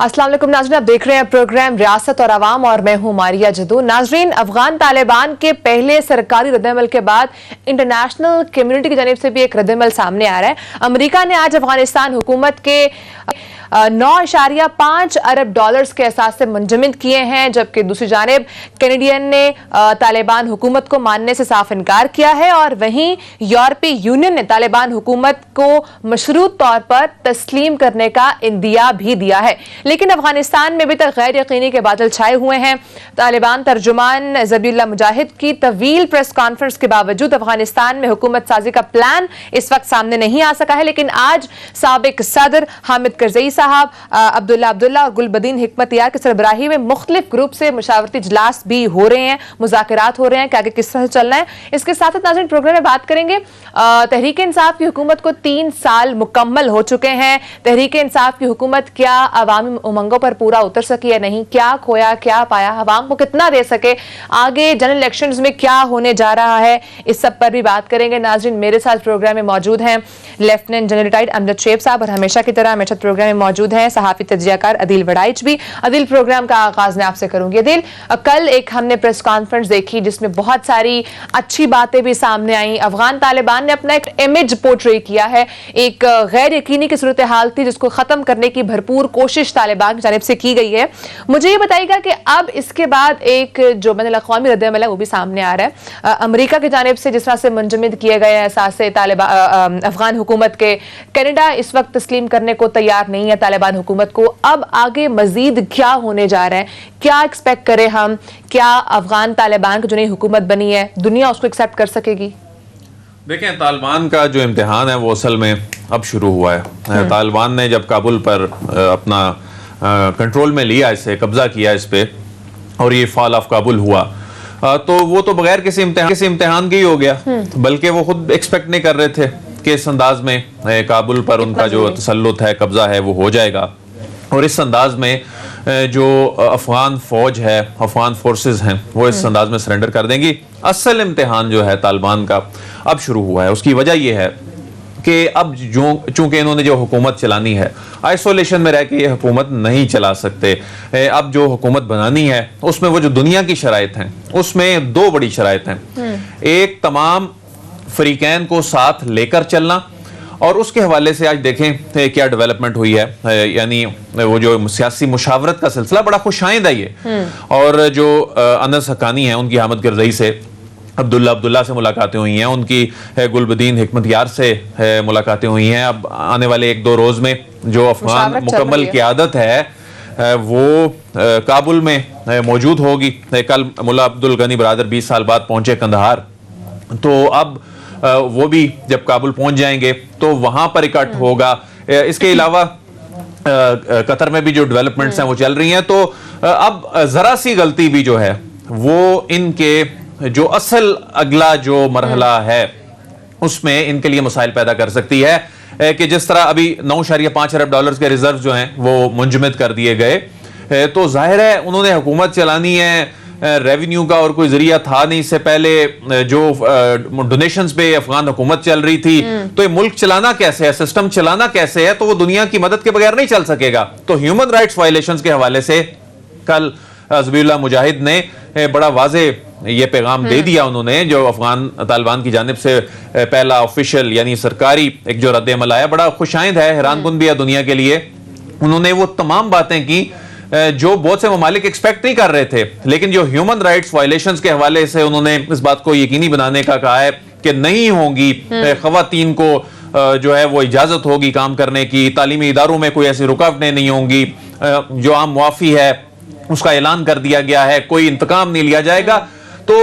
अस्सलाम वालेकुम नाज़रीन, आप देख रहे हैं प्रोग्राम रियासत और आवाम और मैं हूं मारिया जदू। नाज़रीन, अफगान तालिबान के पहले सरकारी रद्दअमल के बाद इंटरनेशनल कम्युनिटी की जानिब से भी एक रद्दअमल सामने आ रहा है। अमेरिका ने आज अफगानिस्तान हुकूमत के 9.5 अरब डॉलर्स के एहसास से मुंजमद किए हैं, जबकि दूसरी जानिब कैनेडियन ने तालिबान हुकूमत को मानने से साफ इनकार किया है और वहीं यूरोपीय यूनियन ने तालिबान हुकूमत को मशरूत तौर पर तस्लीम करने का इंदिया भी दिया है। लेकिन अफगानिस्तान में अभी तक गैर यकीनी के बादल छाए हुए हैं। तालिबान तर्जुमान ज़बीहुल्लाह मुजाहिद की तवील प्रेस कॉन्फ्रेंस के बावजूद अफगानिस्तान में हुकूमत साजी का प्लान इस वक्त सामने नहीं आ सका है, लेकिन आज साबिक सदर हामिद करज़ई साहब, अब्दुल्ला और गुलबदीन हिकमतयार की सरबराही में मुख्तलिफ ग्रुप से मुशावरती इजलास भी हो रहे हैं, मुज़ाकरात हो रहे हैं कि आगे किस तरह से चलना है। इसके साथ साथ नाज़रीन प्रोग्राम में बात करेंगे, तहरीक इंसाफ की हुकूमत को 3 साल मुकम्मल हो चुके हैं। तहरीक इंसाफ की हुकूमत क्या अवामी उमंगों पर पूरा उतर सकी या नहीं, क्या खोया क्या पाया, अवाम को कितना दे सके, आगे जनरल इलेक्शंस में क्या होने जा रहा है, इस सब पर भी बात करेंगे। नाज़रीन, मेरे साथ प्रोग्राम में मौजूद हैं lieutenant general retired Amjad Sheikh साहब और हमेशा की तरह हमेशा प्रोग्राम में मौजूद हैं सहाफ़ी तज्ज़ियाकार अदील वड़ाइच भी। अदील, प्रोग्राम का आगाज मैं आपसे करूंगी। अदील, कल एक हमने प्रेस कॉन्फ्रेंस देखी जिसमें बहुत सारी अच्छी बातें भी सामने आई। अफगान तालिबान ने अपना एक इमेज पोर्ट्रे किया है, एक गैर यकीनी की सूरत हाल थी जिसको खत्म करने की भरपूर कोशिश तालिबान की जानिब से की गई है। मुझे ये बताइएगा कि अब इसके बाद एक जो बैनुल-अक़वामी रद्द-ए-अमल है वो भी सामने आ रहा है। अमेरिका की जानिब से जिस तरह से मुंजमद किए गए एहसास अफगान हुकूमत के, कनाडा इस वक्त तस्लीम करने को तैयार नहीं है तालिबान हुकूमत को। अब आगे मजीद क्या होने जा रहा है, क्या एक्सपेक्ट करें हम? क्या अफगान तालिबान की जो नई हुकूमत बनी है दुनिया उसको एक्सेप्ट कर सकेगी? देखें, तालिबान का जो इम्तिहान है वो असल में अब शुरू हुआ है। तालिबान ने जब काबुल पर अपना कंट्रोल में लिया, इसे कब्जा किया इस पे, और ये फॉल ऑफ काबुल हुआ, तो वो तो बगैर किसी इम्तिहान के ही हो गया, बल्कि वो खुद एक्सपेक्ट नहीं कर रहे थे कि इस अंदाज में काबुल पर उनका जो तसल्लुत है, कब्जा है, वो हो जाएगा। और इस अंदाज में जो अफगान फौज है, अफगान फोर्सेस हैं, वो इस अंदाज में सरेंडर कर देंगी। असल इम्तिहान जो है तालिबान का अब शुरू हुआ है। उसकी वजह यह है कि अब जो चूंकि इन्होंने जो हुकूमत चलानी है, आइसोलेशन में रह के ये हुकूमत नहीं चला सकते। अब जो हुकूमत बनानी है उसमें वो जो दुनिया की शराइत हैं, उसमें 2 बड़ी शराइत हैं। एक, तमाम फरीकैन को साथ लेकर चलना, और उसके हवाले से आज देखें क्या डेवलपमेंट हुई है। यानी वो जो सियासी मुशावरत का सिलसिला बड़ा खुशाइंद है ये। और जो अनस हक्कानी है, उनकी हामिद करज़ई से, अब्दुल्ला से मुलाकातें हुई हैं, उनकी गुलबदीन हिकमतयार से मुलाकातें हुई हैं। अब आने वाले 1-2 रोज में जो अफगान मुकम्मल क़ियादत है वो काबुल में मौजूद होगी। कल मुल्ला अब्दुल गनी बरादर 20 साल बाद पहुंचे कंदहार, तो अब वो भी जब काबुल पहुंच जाएंगे तो वहां पर इकट्ठ होगा। इसके अलावा कतर में भी जो डेवलपमेंट्स हैं वो चल रही हैं। तो अब जरा सी गलती भी जो है वो इनके जो असल अगला जो मरहला है उसमें इनके लिए मसाइल पैदा कर सकती है। कि जिस तरह अभी 9.5 अरब डॉलर्स के रिजर्व जो हैं वो मुंजमद कर दिए गए, तो जाहिर है उन्होंने हुकूमत चलानी है, रेवेन्यू का और कोई जरिया था नहीं। इससे पहले जो डोनेशंस पे अफगान हुकूमत चल रही थी, तो ये मुल्क चलाना कैसे है, सिस्टम चलाना कैसे है, तो वो दुनिया की मदद के बगैर नहीं चल सकेगा। तो ह्यूमन राइट्स वायलेशंस के हवाले से कल ज़बीहुल्लाह मुजाहिद ने बड़ा वाज़े ये पैगाम दे दिया उन्होंने, जो अफगान तालिबान की जानिब से पहला ऑफिशियल यानी सरकारी एक जो रद्द-ए-अमल आया, बड़ा खुशाइंद है, हैरानकुन भी है दुनिया के लिए। उन्होंने वो तमाम बातें की जो बहुत से ममालिक एक्सपेक्ट नहीं कर रहे थे, लेकिन जो ह्यूमन राइट्स वायलेशंस के हवाले से उन्होंने इस बात को यकीनी बनाने का कहा है कि नहीं होंगी। खवातीन को जो है वो इजाजत होगी काम करने की, तालीमी इदारों में कोई ऐसी रुकावटें नहीं होंगी, जो आम मुआफी है उसका ऐलान कर दिया गया है, कोई इंतकाम नहीं लिया जाएगा। तो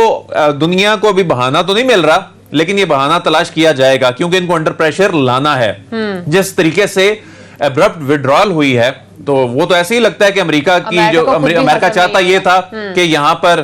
दुनिया को अभी बहाना तो नहीं मिल रहा, लेकिन ये बहाना तलाश किया जाएगा, क्योंकि इनको अंडर प्रेशर लाना है। जिस तरीके से एब्रप्ट विड्रॉल हुई है, तो वो तो ऐसे ही लगता है कि अमेरिका चाहता ये था कि यहां पर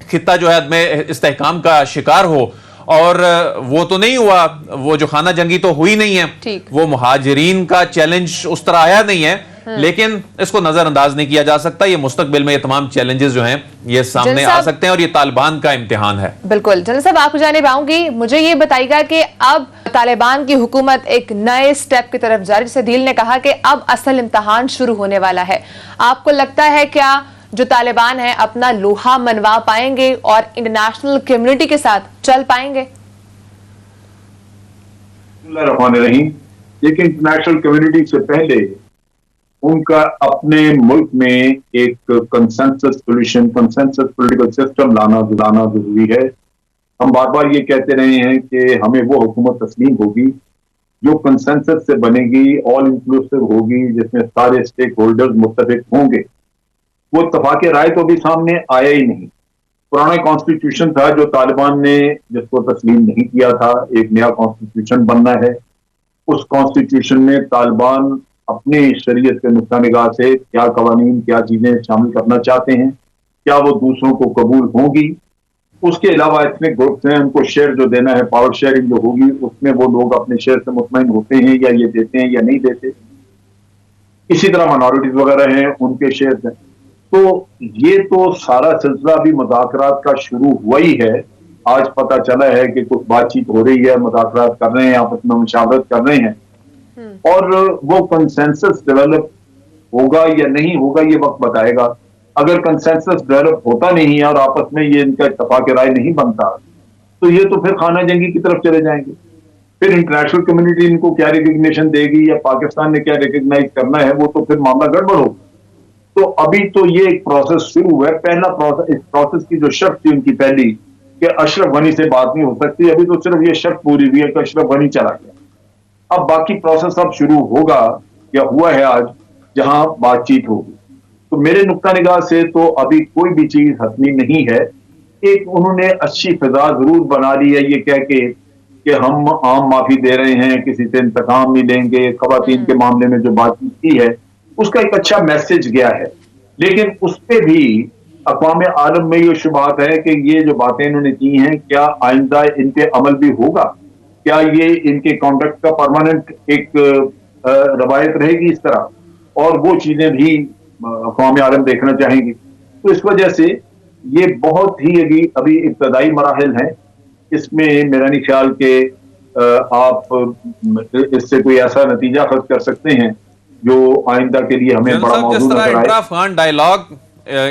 खित्ता जो है में इस्तेहकाम का शिकार हो, और वो तो नहीं हुआ। वो जो खाना जंगी तो हुई नहीं है, वो मुहाजिरीन का चैलेंज उस तरह आया नहीं है, लेकिन इसको नजरअंदाज नहीं किया जा सकता। ये मुस्तकबिल में ये तमाम चैलेंजेस जो हैं ये सामने आ सकते हैं और ये तालिबान का इम्तिहान है। बिल्कुल जनरल साहब, आपको जानिब आऊंगी, मुझे ये बताइएगा कि अब तालिबान की हुकूमत एक नए स्टेप की तरफ जा रही है, जैसे दिल ने कहा कि अब असल इम्तिहान शुरू होने वाला है। आपको लगता है क्या जो तालिबान है अपना लोहा मनवा पाएंगे और इंटरनेशनल कम्युनिटी के साथ चल पाएंगे? लेकिन इंटरनेशनल कम्युनिटी से पहले उनका अपने मुल्क में एक consensus solution, consensus political system लाना जरूरी है। हम बार बार ये कहते रहे हैं कि हमें वो हुकूमत तस्लीम होगी जो कंसेंसस से बनेगी, ऑल इंक्लूसिव होगी, जिसमें सारे स्टेक होल्डर्स मुत्तफिक होंगे। वो इत्तफाक़ राय तो भी सामने आया ही नहीं। पुराना कॉन्स्टिट्यूशन था जो तालिबान ने जिसको तस्लीम नहीं किया था, एक नया कॉन्स्टिट्यूशन बनना है। उस कॉन्स्टिट्यूशन में तालिबान अपने शरीयत के नुक्ता निगाह से क्या कवानीन, क्या चीजें शामिल करना चाहते हैं, क्या वो दूसरों को कबूल होंगी। उसके अलावा इसमें ग्रुप्स हैं, उनको शेयर जो देना है, पावर शेयरिंग जो होगी, उसमें वो लोग अपने शेयर से मुतमईन होते हैं या ये देते हैं या नहीं देते। इसी तरह माइनॉरिटीज वगैरह हैं, उनके शेयर हैं। तो ये तो सारा सिलसिला भी मुज़ाकरात का शुरू हुआ ही है। आज पता चला है कि कुछ बातचीत हो रही है, मुज़ाकरात कर रहे हैं, आपस में मुशावरत कर रहे हैं, और वो कंसेंसस डेवलप होगा या नहीं होगा ये वक्त बताएगा। अगर कंसेंसस डेवलप होता नहीं है और आपस में ये इनका इत्तफाक राय नहीं बनता, तो ये तो फिर खाना जंगी की तरफ चले जाएंगे। फिर इंटरनेशनल कम्युनिटी इनको क्या रिकग्निशन देगी या पाकिस्तान ने क्या रिकग्नाइज करना है, वो तो फिर मामला गड़बड़ होगा। तो अभी तो ये एक प्रोसेस शुरू हुआ है। पहला प्रोसेस, इस प्रोसेस की जो शर्त थी उनकी पहली कि अशरफ गनी से बात नहीं हो सकती, अभी तो सिर्फ ये शर्त पूरी हुई है कि अशरफ गनी चला गया। अब बाकी प्रोसेस अब शुरू होगा या हुआ है आज, जहां बातचीत होगी। तो मेरे नुक्ता निगाह से तो अभी कोई भी चीज हतमी नहीं है। एक उन्होंने अच्छी फिजा जरूर बना ली है ये कह के कि हम आम माफी दे रहे हैं, किसी से इंतकाम नहीं लेंगे। खवातीन के मामले में जो बातचीत की है उसका एक अच्छा मैसेज गया है, लेकिन उस पर भी अक़वाम आलम में ये शुबात है कि ये जो बातें इन्होंने की हैं, क्या आइंदा इन पे अमल भी होगा? क्या ये इनके कॉन्डक्ट का परमानेंट एक रवायत रहेगी इस तरह? और वो चीजें भी अक़वाम आलम देखना चाहेंगी। तो इस वजह से ये बहुत ही अभी इब्तदाई मराहिल हैं। इसमें मेरा नहीं ख्याल कि आप इससे कोई ऐसा नतीजा खर्च कर सकते हैं जो आइंदा के लिए हमें बड़ा मौजूद नजर आए। इंट्रा अफगान डायलॉग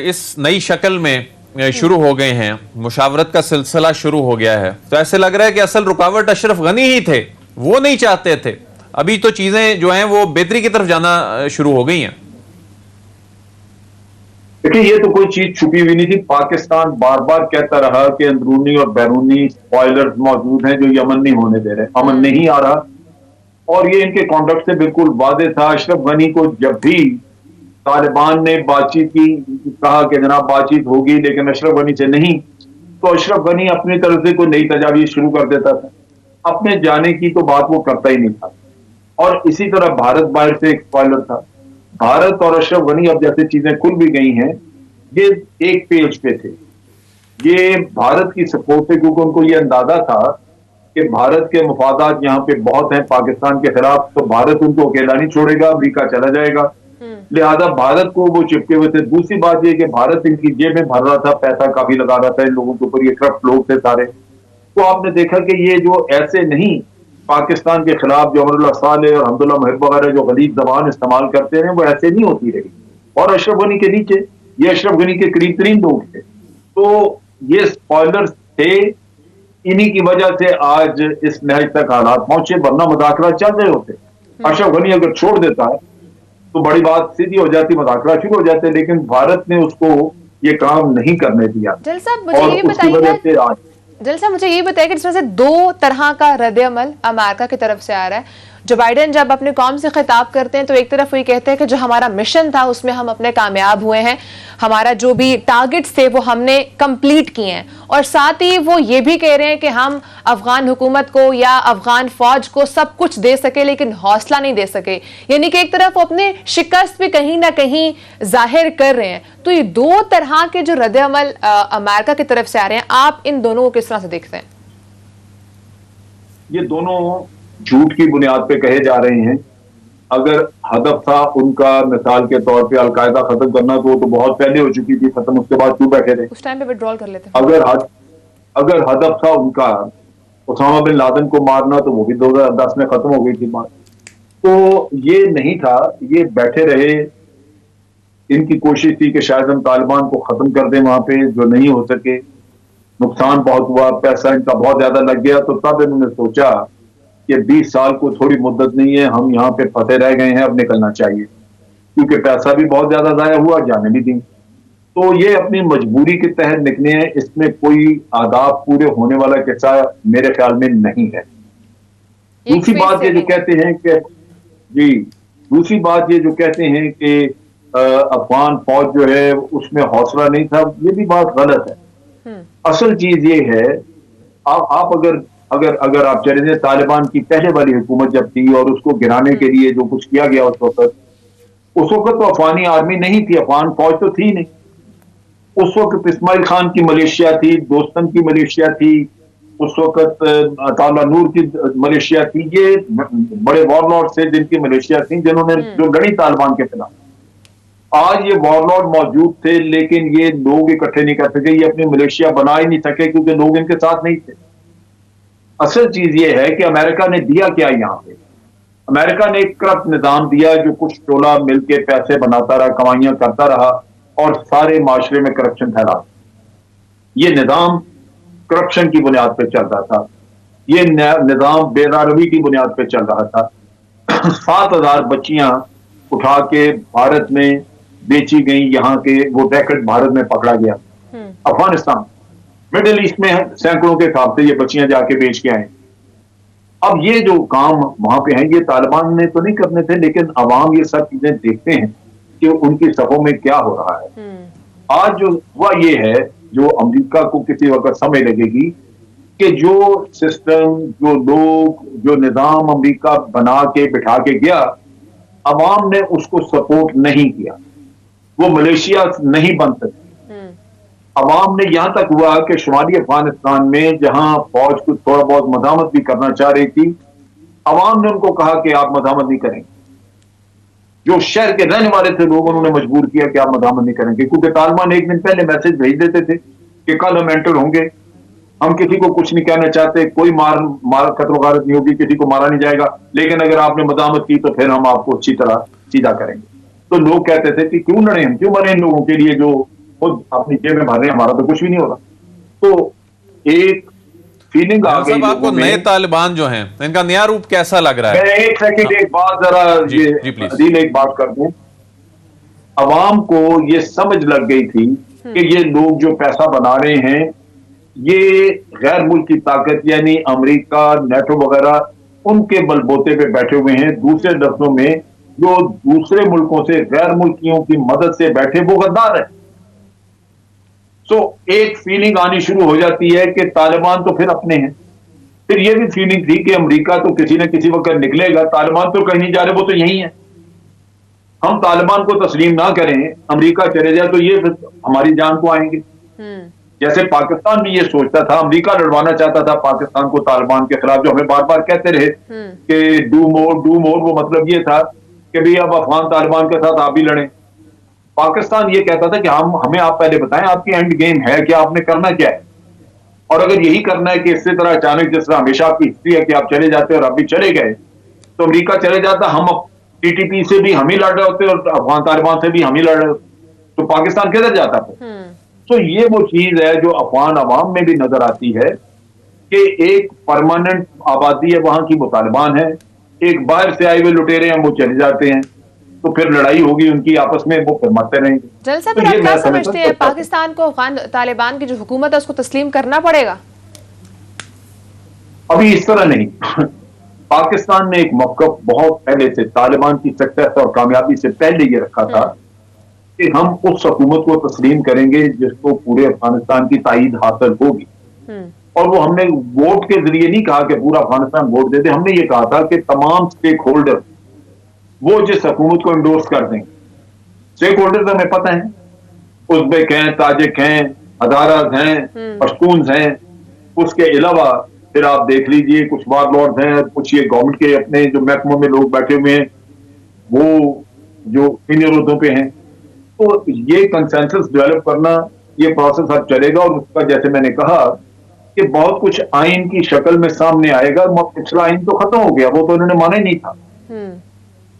इस नई शक्ल में शुरू हो गए हैं, मुशावरत का सिलसिला शुरू हो गया है, तो ऐसे लग रहा है कि असल रुकावट अशरफ गनी ही थे, वो नहीं चाहते थे। अभी तो चीजें जो हैं वो बेहतरी की तरफ जाना शुरू हो गई हैं। देखिए, ये तो कोई चीज छुपी हुई नहीं थी। पाकिस्तान बार बार कहता रहा कि अंदरूनी और बैरूनी स्पॉयलर्स मौजूद हैं जो यमन नहीं होने दे रहे, अमन नहीं आ रहा। और ये इनके कॉन्डक्ट से बिल्कुल वादे था। अशरफ गनी को जब भी तालिबान ने बातचीत की, कहा कि जनाब बातचीत होगी, लेकिन अशरफ गनी से नहीं, तो अशरफ गनी अपनी तरफ से कोई नई तजावीज शुरू कर देता था। अपने जाने की तो बात वो करता ही नहीं था। और इसी तरह भारत बाहर से एक स्पॉइलर था। भारत और अशरफ गनी अब जैसे चीजें खुल भी गई हैं, ये एक पेज पे थे। ये भारत की सपोर्ट से, क्योंकि उनको ये अंदाजा था कि भारत के मुफादात यहाँ पे बहुत हैं पाकिस्तान के खिलाफ, तो भारत उनको अकेला नहीं छोड़ेगा, अमेरिका चला जाएगा। लिहाजा भारत को वो चिपके हुए थे। दूसरी बात यह कि भारत इनकी जेब में भर रहा था, पैसा काफी लगा रहा था इन लोगों के ऊपर। ये करप्ट लोग थे सारे। तो आपने देखा कि ये जो ऐसे नहीं पाकिस्तान के खिलाफ जो अमरुल्लाह सालेह और हमदुल्लाह मुहिब वगैरह जो गलीज जबान इस्तेमाल करते हैं, वो ऐसे नहीं होती रही। और अशरफ गनी के नीचे ये अशरफ गनी के करीब तरीन लोग थे। तो ये स्पॉयलर्स थे। इन्हीं की वजह से आज इस नहज तक हालात पहुंचे, वरना मुज़ाकरा चल रहे होते। अशरफ गनी अगर छोड़ देता है तो बड़ी बात सीधी हो जाती, मुज़ाकरा शुरू हो जाते, लेकिन भारत ने उसको ये काम नहीं करने दिया। जल साहब मुझे ये बताइए, जल साहब मुझे ये बताइए कि जिसमें से दो तरह का रद्द-ए-अमल अमेरिका की तरफ से आ रहा है। जो बाइडेन जब अपने कौम से खिताब करते हैं तो एक तरफ वो ये कहते हैं कि जो हमारा मिशन था उसमें हम अपने कामयाब हुए हैं, हमारा जो भी टारगेट्स थे वो हमने कंप्लीट किए हैं, और साथ ही वो ये भी कह रहे हैं कि हम अफगान हुकूमत को या अफगान फौज को सब कुछ दे सके लेकिन हौसला नहीं दे सके। यानी कि एक तरफ वो अपने शिकस्त भी कहीं ना कहीं जाहिर कर रहे हैं। तो ये दो तरह के जो रद्द-ए-अमल अमेरिका की तरफ से आ रहे हैं, आप इन दोनों को किस तरह से देखते हैं? ये दोनों झूठ की बुनियाद पे कहे जा रहे हैं। अगर हदफ था उनका मिसाल के तौर पे अलकायदा खत्म करना, तो बहुत पहले हो चुकी थी खत्म, उसके बाद क्यों बैठे थे? उस टाइम पे विड्रॉल कर लेते। अगर हदफ था उनका उसामा बिन लादेन को मारना, तो वो भी 2010 में खत्म हो गई थी बात। तो ये नहीं था, ये बैठे रहे, इनकी कोशिश थी कि शायद हम तालिबान को खत्म कर दें वहां पे, जो नहीं हो सके, नुकसान बहुत हुआ, पैसा इनका बहुत ज्यादा लग गया। तो तब इन्होंने सोचा कि 20 साल को थोड़ी मुद्दत नहीं है, हम यहाँ पे फंसे रह गए हैं, अब निकलना चाहिए, क्योंकि पैसा भी बहुत ज्यादा जाया हुआ, जाने भी दी। तो ये अपनी मजबूरी के तहत निकले हैं, इसमें कोई आदाब पूरे होने वाला किस्सा मेरे ख्याल में नहीं है। दूसरी बात ये जो कहते हैं कि जी, दूसरी बात ये जो कहते हैं कि अफगान फौज जो है उसमें हौसला नहीं था, ये भी बात गलत है। असल चीज ये है, आप अगर आप चले जाए, तालिबान की पहले वाली हुकूमत जब थी और उसको गिराने के लिए जो कुछ किया गया उस वक्त तो अफगानी आर्मी नहीं थी, अफगान फौज तो थी नहीं। उस वक्त इस्माइल खान की मलेशिया थी, दोस्तन की मलेशिया थी, उस वक्त अताउल्ला नूर की मलेशिया थी। ये बड़े वॉरलॉर्ड थे जिनकी मलेशिया थी, जिन्होंने जो लड़ी तालिबान के खिलाफ। आज ये वॉरलॉर्ड मौजूद थे, लेकिन ये लोग इकट्ठे नहीं कर सके, ये अपनी मलेशिया बना ही नहीं सके, क्योंकि लोग इनके साथ नहीं थे। असल चीज ये है कि अमेरिका ने दिया क्या यहां पे? अमेरिका ने एक करप्ट निजाम दिया, जो कुछ टोला मिलके पैसे बनाता रहा, कमाइयां करता रहा और सारे माशरे में करप्शन फैला। ये निजाम करप्शन की बुनियाद पे चल रहा था, ये निजाम बेरारवी की बुनियाद पे चल रहा था। 7,000 बच्चियां उठा के भारत में बेची गई, यहाँ के वो रैकेट भारत में पकड़ा गया। अफगानिस्तान, मिडिल ईस्ट में सैकड़ों के हिसाब से ये बच्चियां जाके बेच के आए। अब ये जो काम वहां पे हैं, ये तालिबान ने तो नहीं करने थे, लेकिन अवाम ये सब चीजें देखते हैं कि उनकी सफों में क्या हो रहा है। आज जो हुआ ये है, जो अमेरिका को किसी वक्त समझ लगेगी कि जो सिस्टम, जो लोग, जो निजाम अमेरिका बना के बिठा के गया, अवाम ने उसको सपोर्ट नहीं किया, वो मलेशिया नहीं बन सकती। अवाम ने यहां तक हुआ कि शुमाली अफगानिस्तान में जहां फौज को थोड़ा बहुत मजामत भी करना चाह रही थी, अवाम ने उनको कहा कि आप मजामत नहीं करेंगे। जो शहर के रहने वाले थे लोग, उन्होंने मजबूर किया कि आप मजामत नहीं करेंगे, क्योंकि तालिबान एक दिन पहले मैसेज भेज देते थे कि कल हम एंटर होंगे, हम किसी को कुछ नहीं कहना चाहते, कोई मार कत्ल गारत नहीं होगी, किसी को मारा नहीं जाएगा, लेकिन अगर आपने मजामत की तो फिर हम आपको अच्छी तरह सीधा करेंगे। तो लोग कहते थे कि क्यों लड़े हम, क्यों मरे इन लोगों के लिए जो खुद अपनी जेब में भर रहे हैं, हमारा तो कुछ भी नहीं हो रहा। तो एक फीलिंग आ गई। आपको नए तालिबान जो हैं, इनका नया रूप कैसा लग रहा है? मैं एक सेकंड, एक बात जरा ये एक बात कर दूं। अवाम को ये समझ लग गई थी कि ये लोग जो पैसा बना रहे हैं, ये गैर मुल्क की ताकत यानी अमेरिका, नेटो वगैरह, उनके बलबोते पे बैठे हुए हैं। दूसरे लफ्जों में, जो दूसरे मुल्कों से, गैर मुल्कियों की मदद से बैठे, वो गद्दार है। सो एक फीलिंग आनी शुरू हो जाती है कि तालिबान तो फिर अपने हैं। फिर ये भी फीलिंग थी कि अमेरिका तो किसी न किसी वक्त निकलेगा, तालिबान तो कहीं नहीं जा रहे, वो तो यही है। हम तालिबान को तस्लीम ना करें, अमेरिका चले जाए, तो ये फिर हमारी जान को आएंगे। जैसे पाकिस्तान भी ये सोचता था, अमेरिका लड़वाना चाहता था पाकिस्तान को तालिबान के खिलाफ, जो हमें बार बार कहते रहे कि डू मोर, वो मतलब ये था कि भाई अब अफगान तालिबान के साथ आप भी लड़ें। पाकिस्तान ये कहता था कि हमें आप पहले बताएं आपकी एंड गेम है क्या, आपने करना क्या है। और अगर यही करना है कि इसी तरह अचानक, जिस तरह हमेशा आपकी हिस्ट्री है कि आप चले जाते और अभी चले गए, तो अमेरिका चले जाता, हम टीटीपी से भी हम ही लड़ रहे होते और अफगान तालिबान से भी हम ही लड़ रहे होते, तो पाकिस्तान किधर जाता था? तो ये वो चीज है जो अफगान अवाम में भी नजर आती है कि एक परमानेंट आबादी है वहां की, वो तालिबान है, एक बाहर से आए हुए लुटेरे हैं, वो चले जाते हैं, तो फिर लड़ाई होगी उनकी आपस में, वो फिर मरते रहेंगे। जल साहब, आप क्या समझते हैं, पाकिस्तान को अफगान तालिबान की जो हुकूमत है उसको तस्लीम करना पड़ेगा? अभी इस तरह नहीं। पाकिस्तान ने एक मौक़िफ़ बहुत पहले से, तालिबान की सक्सेस और कामयाबी से पहले ये रखा था कि हम उस हुकूमत को तस्लीम करेंगे जिसको पूरे अफगानिस्तान की ताईद हासिल होगी। और वो हमने वोट के जरिए नहीं कहा कि पूरा अफगानिस्तान वोट दे दे, हमने ये कहा था कि तमाम स्टेक होल्डर वो जिस हुकूमत को इंडोर्स कर देंगे। स्टेक होल्डर्स हमें पता है, उज़्बेक हैं, ताजिक हैं, हज़ारास हैं, पश्तून्स हैं। उसके अलावा फिर आप देख लीजिए कुछ वारलॉर्ड्स हैं, कुछ ये गवर्नमेंट के अपने जो महकमों में लोग बैठे हुए हैं, वो जो सीनियर ओहदों पे हैं। तो ये कंसेंसस डेवलप करना, ये प्रोसेस अब चलेगा और उसका जैसे मैंने कहा कि बहुत कुछ आइन की शक्ल में सामने आएगा। पिछला आइन तो खत्म हो गया, वो तो उन्होंने माना ही नहीं था।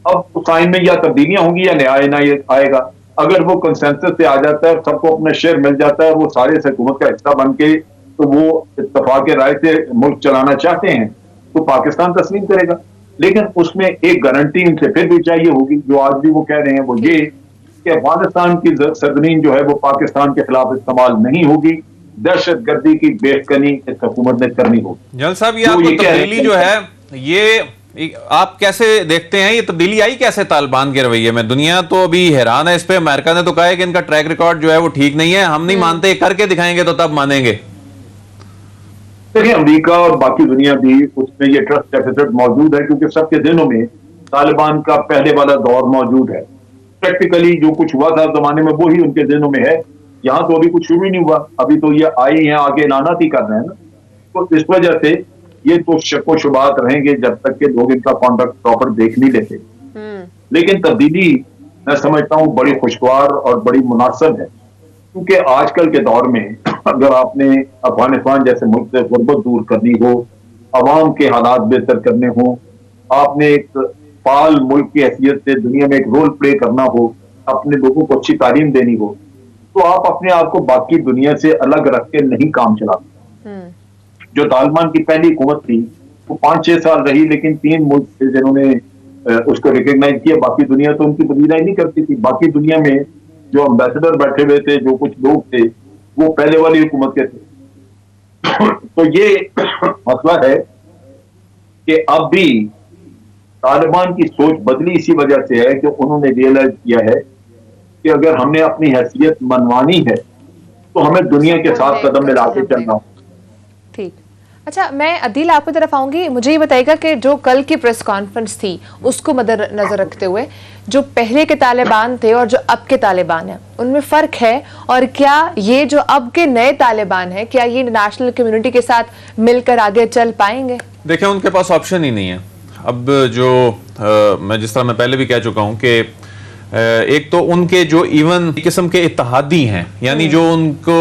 अब उस आइन में या तब्दीलियां होंगी या नया आइन आएगा। अगर वो कंसेंसस से आ जाता है, सबको अपना शेयर मिल जाता है, वो सारे से हुकूमत का हिस्सा बन के तो वो इत्तफाक राय से मुल्क चलाना चाहते हैं तो पाकिस्तान तस्लीम करेगा। लेकिन उसमें एक गारंटी इनसे फिर भी चाहिए होगी, जो आज भी वो कह रहे हैं, वो ये कि अफगानिस्तान की सरजमीन जो है वो पाकिस्तान के खिलाफ इस्तेमाल नहीं होगी। दहशत गर्दी की बेखनी इस हुकूमत ने करनी होगी। जनरल साहब, ये आपको तब्दीली जो है, ये आप कैसे देखते हैं? ये तब्दीली आई कैसे तालिबान के रवैये में? दुनिया तो अभी हैरान है इस पे। अमेरिका ने तो कहा है कि इनका ट्रैक रिकॉर्ड जो है वो ठीक नहीं है, हम नहीं मानते, करके दिखाएंगे तो तब मानेंगे। देखिए, अमेरिका और बाकी दुनिया भी उसमें ये ट्रस्ट डेफिसिट मौजूद है, क्योंकि सबके दिनों में तालिबान का पहले वाला दौर मौजूद है। प्रैक्टिकली जो कुछ हुआ था जमाने में वो ही उनके दिनों में है। यहाँ तो अभी कुछ शुरू ही नहीं हुआ, अभी तो ये आई हैं, आगे नानात ही कर रहे हैं ना। तो इस वजह से ये तो शक शुबात रहेंगे जब तक के लोग इनका कॉन्डक्ट प्रॉपर देख नहीं लेते। लेकिन तब्दीली मैं समझता हूँ बड़ी खुशगवार और बड़ी मुनासिब है, क्योंकि आजकल के दौर में अगर आपने अफगानिस्तान जैसे मुल्क से गुर्बत दूर करनी हो, अवाम के हालात बेहतर करने हो, आपने एक फाल मुल्क की हैसियत से दुनिया में एक रोल प्ले करना हो, अपने लोगों को अच्छी तालीम देनी हो, तो आप अपने आप को बाकी दुनिया से अलग रख के नहीं काम चलाते। जो तालिबान की पहली हुकूमत थी वो 5-6 साल रही, लेकिन 3 मुल्क थे जिन्होंने उसको रिकॉग्नाइज किया, बाकी दुनिया तो उनकी पजीराई नहीं करती थी। बाकी दुनिया में जो एम्बेसडर बैठे हुए थे, जो कुछ लोग थे, वो पहले वाली हुकूमत के थे। तो ये मसला है कि अब भी तालिबान की सोच बदली इसी वजह से है कि उन्होंने रियलाइज किया है कि अगर हमने अपनी हैसियत मनवानी है तो हमें दुनिया के साथ कदम मिला के चलना हो। ठीक। अच्छा, मैं अदील आपकी तरफ आऊंगी। मुझे ये बताइएगा कि जो कल की प्रेस कॉन्फ्रेंस थी उसको मद्देनजर रखते हुए जो पहले के तालिबान थे और जो अब के तालिबान हैं उनमें फ़र्क है, और क्या ये जो अब के नए तालिबान हैं क्या ये इंटरनेशनल कम्युनिटी के साथ मिलकर आगे चल पाएंगे? देखिए, उनके पास ऑप्शन ही नहीं है। अब जो मैं जिस तरह मैं पहले भी कह चुका हूं कि एक तो उनके जो इवन किस्म के इत्तेहादी हैं, यानी जो उनको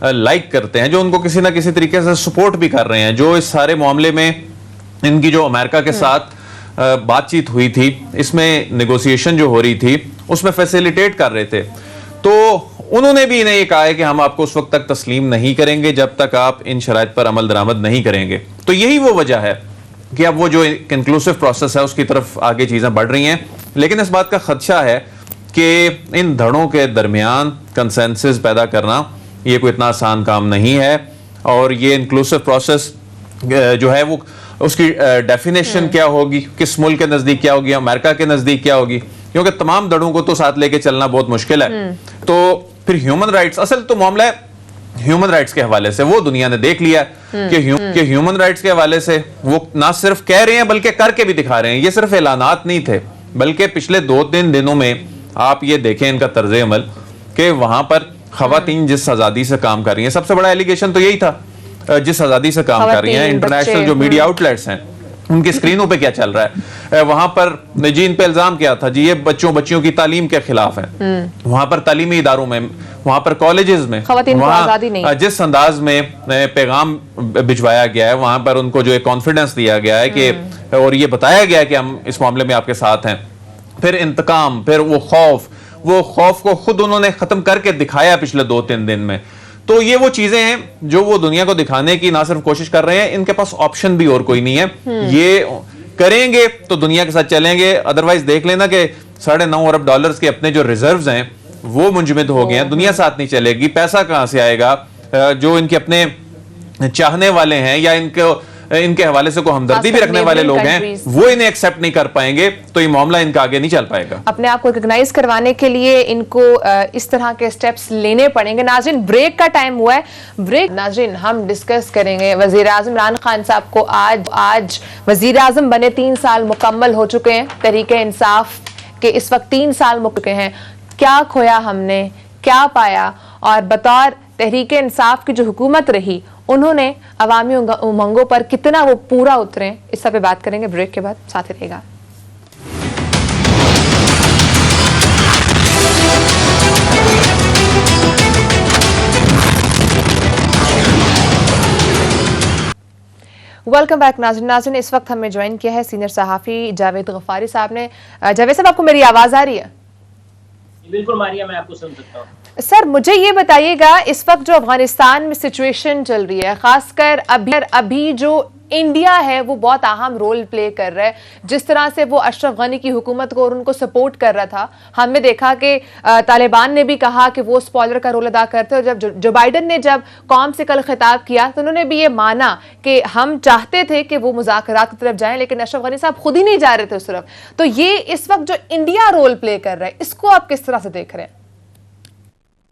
लाइक करते हैं, जो उनको किसी ना किसी तरीके से सपोर्ट भी कर रहे हैं, जो इस सारे मामले में इनकी जो अमेरिका के साथ बातचीत हुई थी, इसमें नेगोशिएशन जो हो रही थी उसमें फैसिलिटेट कर रहे थे, तो उन्होंने भी इन्हें ये कहा है कि हम आपको उस वक्त तक तस्लीम नहीं करेंगे जब तक आप इन शराइत पर अमल दरामद नहीं करेंगे। तो यही वो वजह है कि अब वो जो इंक्लूसिव प्रोसेस है उसकी तरफ आगे चीज़ें बढ़ रही हैं। लेकिन इस बात का खदशा है कि इन धड़ों के दरमियान कंसेंसस पैदा करना ये कोई इतना आसान काम नहीं है, और ये इंक्लूसिव प्रोसेस जो है वो उसकी डेफिनेशन क्या होगी, किस मुल्क के नज़दीक क्या होगी, अमेरिका के नज़दीक क्या होगी, क्योंकि तमाम धड़ों को तो साथ लेके चलना बहुत मुश्किल है। तो फिर ह्यूमन राइट्स, असल तो मामला है ह्यूमन राइट्स के हवाले से वो दुनिया ने देख लिया कि ह्यूमन राइट्स के हवाले से वो ना सिर्फ कह रहे हैं बल्कि करके भी दिखा रहे हैं। ये सिर्फ ऐलानात नहीं थे, बल्कि पिछले 2-3 दिनों में आप ये देखें इनका तर्ज अमल कि वहां पर खवातीन जिस आजादी से काम कर रही हैं, सबसे बड़ा एलिगेशन तो यही था, जिस आजादी से काम कर रही हैं, इंटरनेशनल जो मीडिया आउटलेट्स हैं उनकी स्क्रीनों पे क्या चल रहा है, वहां पर जी इन पे इल्जाम क्या था जी, ये बच्चियों की तालीम के खिलाफ है। वहां पर तालीमी इदारों में, वहां पर कॉलेजेस में वहां जिस अंदाज में पैगाम भिजवाया गया है, वहां पर उनको जो एक कॉन्फिडेंस दिया गया है कि, और ये बताया गया है कि हम इस मामले में आपके साथ हैं। फिर इंतकाम, फिर वो खौफ को खुद उन्होंने खत्म करके दिखाया पिछले 2-3 दिन में। तो ये वो चीजें हैं जो वो दुनिया को दिखाने की ना सिर्फ कोशिश कर रहे हैं, इनके पास ऑप्शन भी और कोई नहीं है। ये करेंगे तो दुनिया के साथ चलेंगे, अदरवाइज देख लेना कि $9.5 अरब के अपने जो रिजर्व्स हैं वो मुंजमद हो गए हैं, दुनिया साथ नहीं चलेगी। पैसा कहां से आएगा? जो इनके अपने चाहने वाले हैं या इनके हवाले से को हमदर्दी भी रखने वाले लोग हैं, वो इन्हें एक्सेप्ट नहीं कर पाएंगे, तो ये मामला इनका आगे नहीं चल पाएगा। अपने आप को रिकॉग्नाइज करवाने के लिए इनको इस तरह के स्टेप्स लेने पड़ेंगे। नाज़रीन, ब्रेक का टाइम हुआ है, ब्रेक। नाज़रीन, हम डिस्कस करेंगे वज़ीर आज़म इमरान खान साहब को आज वज़ीर आज़म बने 3 साल मुकम्मल हो चुके हैं। तहरीके इंसाफ के इस वक्त 3 साल मुक चुके हैं। क्या खोया हमने, क्या पाया, और बतौर तहरीके इंसाफ की जो हुकूमत रही उन्होंने अवामी उमंगों पर कितना वो पूरा उतरे, इस सब पे बात करेंगे ब्रेक के बाद। साथ ही रहेगा। वेलकम बैक नाज़रीन। इस वक्त हमें ज्वाइन किया है सीनियर सहाफ़ी जावेद गफ्फारी साहब ने। जावेद साहब, आपको मेरी आवाज़ आ रही है? बिल्कुल मारिया, मैं आपको सुन सकता हूँ। सर, मुझे ये बताइएगा, इस वक्त जो अफगानिस्तान में सिचुएशन चल रही है, खासकर अभी जो इंडिया है वो बहुत अहम रोल प्ले कर रहा है। जिस तरह से वो अशरफ गनी की हुकूमत को और उनको सपोर्ट कर रहा था, हमने देखा कि तालिबान ने भी कहा कि वो स्पॉइलर का रोल अदा करते हैं। और जब जो बाइडन ने जब कौम से कल खिताब किया तो उन्होंने भी ये माना कि हम चाहते थे कि वो मुज़ाकरात की तरफ जाएं, लेकिन अशरफ गनी साहब खुद ही नहीं जा रहे थे उस तरफ। तो ये इस वक्त जो इंडिया रोल प्ले कर रहा है, इसको आप किस तरह से देख रहे हैं?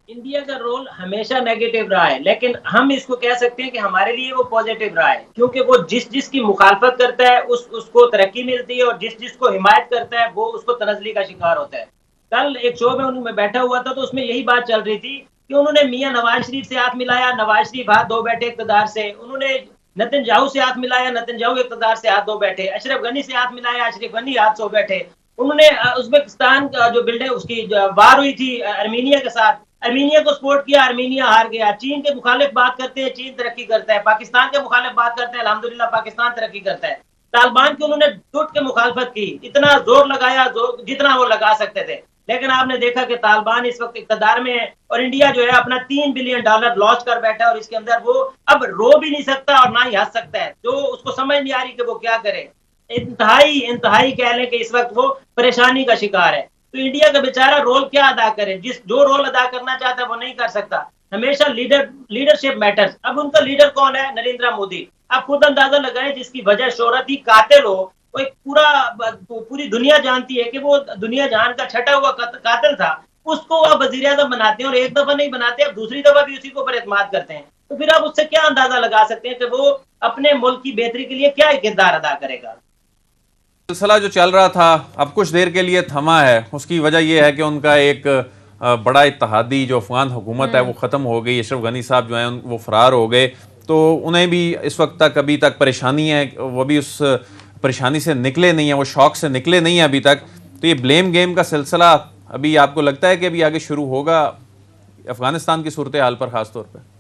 इंडिया का रोल हमेशा नेगेटिव रहा है, लेकिन हम इसको कह सकते हैं कि हमारे लिए वो पॉजिटिव रहा है, क्योंकि वो जिसकी मुखालफत करता है उसको तरक्की मिलती है, और जिसको हिमायत करता है वो उसको तनज़ली का शिकार होता है। कल एक शो में उनमें बैठा हुआ था तो उसमें यही बात चल रही थी कि उन्होंने मियां नवाज शरीफ से हाथ मिलाया, नवाज शरीफ हाथ धो बैठे इक़्तिदार से। उन्होंने नेतन्याहू से हाथ मिलाया, नेतन्याहू इक़्तिदार से हाथ धो बैठे। अशरफ गनी से हाथ मिलाया, अशरफ गनी हाथ धो बैठे। उन्होंने उज़्बेकिस्तान का जो बिल्डर उसकी वार हुई थी आर्मीनिया के साथ, आर्मीनिया को सपोर्ट किया, आर्मीनिया हार गया। चीन के मुखालिफ बात करते हैं, चीन तरक्की करता है। पाकिस्तान के मुखालिफ बात करते हैं, अल्हम्दुलिल्लाह पाकिस्तान तरक्की करता है। तालिबान की उन्होंने टूट के मुखालफत की, इतना जोर लगाया जितना वो लगा सकते थे, लेकिन आपने देखा कि तालिबान इस वक्त इक़्तिदार में है और इंडिया जो है अपना $3 बिलियन लॉस कर बैठा है, और इसके अंदर वो अब रो भी नहीं सकता और ना ही हंस सकता है। जो उसको समझ नहीं आ रही कि वो क्या करे। इंतहाई कह लें कि इस वक्त वो परेशानी का शिकार है। तो इंडिया का बेचारा रोल क्या अदा करे? जो रोल अदा करना चाहता है वो नहीं कर सकता। हमेशा लीडरशिप मैटर्स। अब उनका लीडर कौन है? नरेंद्र मोदी। आप खुद अंदाजा लगाएं, जिसकी वजह शोहरत ही कातिल हो, वो एक पूरी दुनिया जानती है कि वो दुनिया जहान का छटा हुआ कातिल था, उसको आप वजीर आज़म बनाते हैं, और एक दफा नहीं बनाते, अब दूसरी दफा भी उसी के ऊपर एतमाद करते हैं। तो फिर आप उससे क्या अंदाजा लगा सकते हैं कि वो अपने मुल्क की बेहतरी के लिए क्या किरदार अदा करेगा? सिलसिला जो चल रहा था अब कुछ देर के लिए थमा है। उसकी वजह यह है कि उनका एक बड़ा इत्तेहादी जो अफगान हुकूमत है वो ख़त्म हो गई। अशरफ गनी साहब जो हैं वो फरार हो गए, तो उन्हें भी इस वक्त तक अभी तक परेशानी है, वो भी उस परेशानी से निकले नहीं हैं, वो शौक से निकले नहीं हैं अभी तक। तो ये ब्लेम गेम का सिलसिला अभी आपको लगता है कि अभी आगे शुरू होगा अफगानिस्तान की सूरत हाल पर ख़ास तौर पर?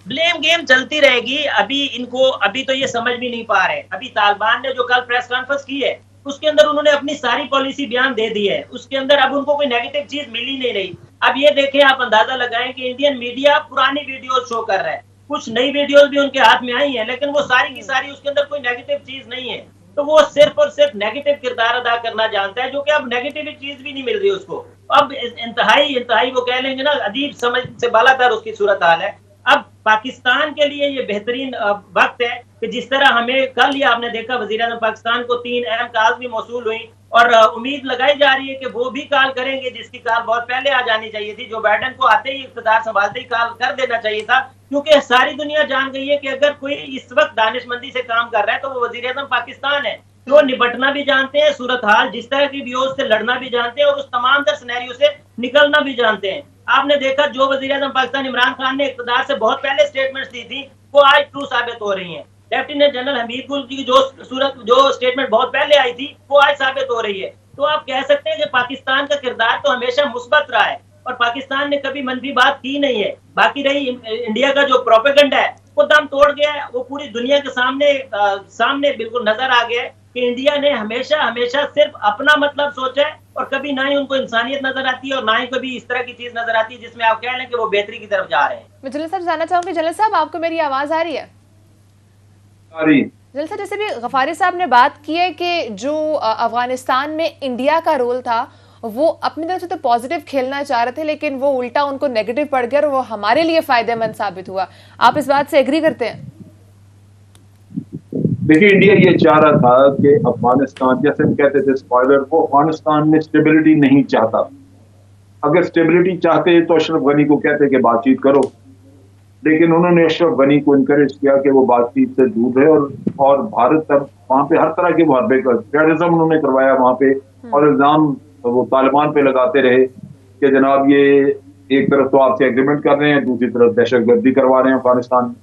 ब्लेम गेम चलती रहेगी। अभी तो ये समझ भी नहीं पा रहे। अभी तालिबान ने जो कल प्रेस कॉन्फ्रेंस की है उसके अंदर उन्होंने अपनी सारी पॉलिसी बयान दे दी है। उसके अंदर अब उनको कोई नेगेटिव चीज मिली नहीं रही। अब ये देखें, आप अंदाजा लगाएं कि इंडियन मीडिया पुरानी वीडियो शो कर रहा है, कुछ नई वीडियोस भी उनके हाथ में आई हैं, लेकिन वो सारी की सारी उसके अंदर कोई नेगेटिव चीज नहीं है। तो वो सिर्फ और सिर्फ नेगेटिव किरदार अदा करना जानता है, जो कि अब नेगेटिव चीज भी नहीं मिल रही उसको। अब इंतहाई वो कह लेंगे ना, अजीब समझ से बालातर उसकी सूरत हाल है। अब पाकिस्तान के लिए ये बेहतरीन वक्त है कि जिस तरह हमें कल ही आपने देखा वज़ीर-ए-आज़म पाकिस्तान को 3 अहम कॉल भी मौसूल हुई, और उम्मीद लगाई जा रही है कि वो भी कॉल करेंगे, जिसकी कॉल बहुत पहले आ जानी चाहिए थी। जो बाइडन को आते ही इक़्तिदार संभालते ही कॉल कर देना चाहिए था, क्योंकि सारी दुनिया जान गई है कि अगर कोई इस वक्त दानिशमंदी से काम कर रहा है तो वो वज़ीर-ए-आज़म पाकिस्तान है। वो निपटना भी जानते हैं, सूरत हाल जिस तरह की भी हो उससे लड़ना भी जानते हैं, और उस तमाम तर सिनेरियो से निकलना भी जानते हैं। आपने देखा जो वज़ीर-ए-आज़म पाकिस्तान इमरान खान ने इक़्तिदार से बहुत पहले स्टेटमेंट्स दी थी, वो आज ट्रू साबित हो रही हैं। लेफ्टिनेंट जनरल हमीद गुल की जो स्टेटमेंट बहुत पहले आई थी वो आज साबित हो रही है। तो आप कह सकते हैं कि पाकिस्तान का किरदार तो हमेशा मुस्बत रहा है और पाकिस्तान ने कभी मनफी बात की नहीं है। बाकी रही इंडिया का जो प्रोपेगेंडा है वो दम तोड़ गया है, वो पूरी दुनिया के सामने बिल्कुल नजर आ गया है कि इंडिया ने हमेशा सिर्फ अपना मतलब सोचा है, और कभी ना ही उनको इंसानियत नजर आती है और ना ही कभी इस तरह की चीज नजर आती है जिसमें आप कह लें कि वो बेहतरी की तरफ जा रहे हैं। मैं जनरल साहब जानना चाहूंगी, जनरल साहब आपको मेरी आवाज आ रही है? जनरल साहब, जैसे भी गफ्फारी साहब ने बात की है कि जो अफगानिस्तान में इंडिया का रोल था वो अपनी तरफ से तो पॉजिटिव खेलना चाह रहे थे, लेकिन वो उल्टा उनको नेगेटिव पड़ गया और वो हमारे लिए फायदेमंद साबित हुआ। आप इस बात से एग्री करते हैं? देखिए, इंडिया ये चाह रहा था कि अफगानिस्तान, जैसे हम कहते थे स्पॉइलर, वो अफगानिस्तान में स्टेबिलिटी नहीं चाहता। अगर स्टेबिलिटी चाहते तो अशरफ गनी को कहते कि बातचीत करो, लेकिन उन्होंने अशरफ गनी को इनकरेज किया कि वो बातचीत से दूर है, और भारत तक वहां पे हर तरह के मुहरबे कर टेररिज्म उन्होंने करवाया वहां पे, और इल्जाम वो तालिबान पे लगाते रहे कि जनाब ये एक तरफ तो आपसे एग्रीमेंट कर रहे हैं, दूसरी तरफ दहशतगर्दी करवा रहे हैं अफगानिस्तान।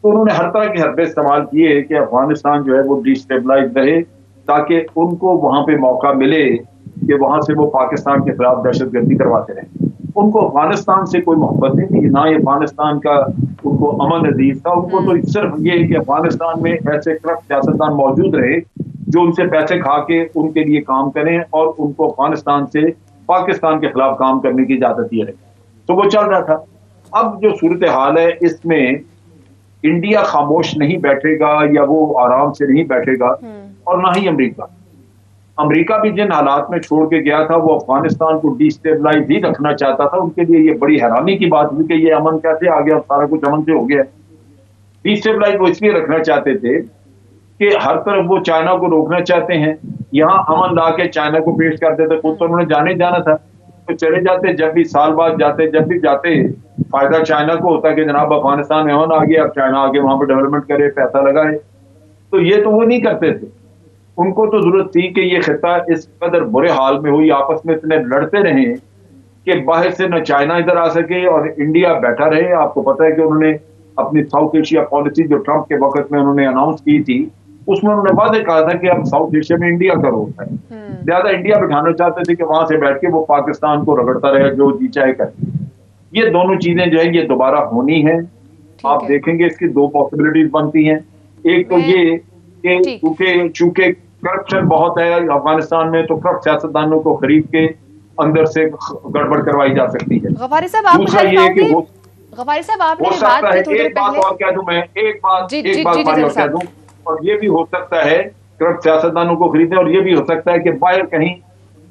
तो उन्होंने हर तरह के हरबे इस्तेमाल किए कि अफगानिस्तान जो है वो डिस्टेबलाइज रहे, ताकि उनको वहां पे मौका मिले कि वहां से वो पाकिस्तान के खिलाफ दहशतगर्दी करवाते रहे। उनको अफगानिस्तान से कोई मोहब्बत नहीं थी, ना ये अफगानिस्तान का उनको अमन अजीज था। उनको तो सिर्फ ये कि अफगानिस्तान में ऐसे करप्ट सियासतदान मौजूद रहे जो उनसे पैसे खा के उनके लिए काम करें और उनको अफगानिस्तान से पाकिस्तान के खिलाफ काम करने की इजाजत दिए रहे। तो वो चल रहा था। अब जो सूरत हाल है इसमें इंडिया खामोश नहीं बैठेगा या वो आराम से नहीं बैठेगा, और ना ही अमेरिका। अमेरिका भी जिन हालात में छोड़ के गया था वो अफगानिस्तान को डिस्टेबलाइज ही रखना चाहता था। उनके लिए ये बड़ी हैरानी की बात हुई कि ये अमन कैसे आ गया, सारा कुछ अमन से हो गया। डिस्टेबलाइज वो इसलिए रखना चाहते थे कि हर तरफ वो चाइना को रोकना चाहते हैं, यहाँ अमन ला के चाइना को पेश कर देते। खुद तो उन्होंने जाने जाना था, तो चले जाते, जब भी साल बाद जाते, जब भी जाते फायदा चाइना को होता कि जनाब अफगानिस्तान में अमन आ गया, अब चाइना आगे वहां पर डेवलपमेंट करे, पैसा लगाए। तो ये तो वो नहीं करते थे। उनको तो जरूरत थी कि ये खिता इस कदर बुरे हाल में हुई, आपस में इतने लड़ते रहे कि बाहर से न चाइना इधर आ सके और इंडिया बैठा रहे। आपको पता है कि उन्होंने अपनी साउथ एशिया पॉलिसी जो ट्रंप के वक्त में उन्होंने अनाउंस की थी, उसमें उन्होंने वादे कहा था कि अब साउथ एशिया में इंडिया का रोल है। ज्यादा इंडिया बिठाना चाहते थे कि वहां से बैठ के वो पाकिस्तान को रगड़ता रहे, जो जी चाहे करे। ये दोनों चीजें जो है ये दोबारा होनी है। आप देखेंगे इसकी दो पॉसिबिलिटीज बनती हैं। एक तो ये कि चूंकि करप्शन बहुत है अफगानिस्तान में, तो करप्ट सियासतदानों को खरीद के अंदर से गड़बड़ करवाई जा सकती है। गफारी साहब, आप दूसरा ये है कि गफारी साहब आपने हो बात सकता है, की थोड़ी देर एक बात पहले। और कह दूं मैं, एक बात और कह दूं, और ये भी हो सकता है करप्ट सियासतदानों को खरीदें, और ये भी हो सकता है कि बाहर कहीं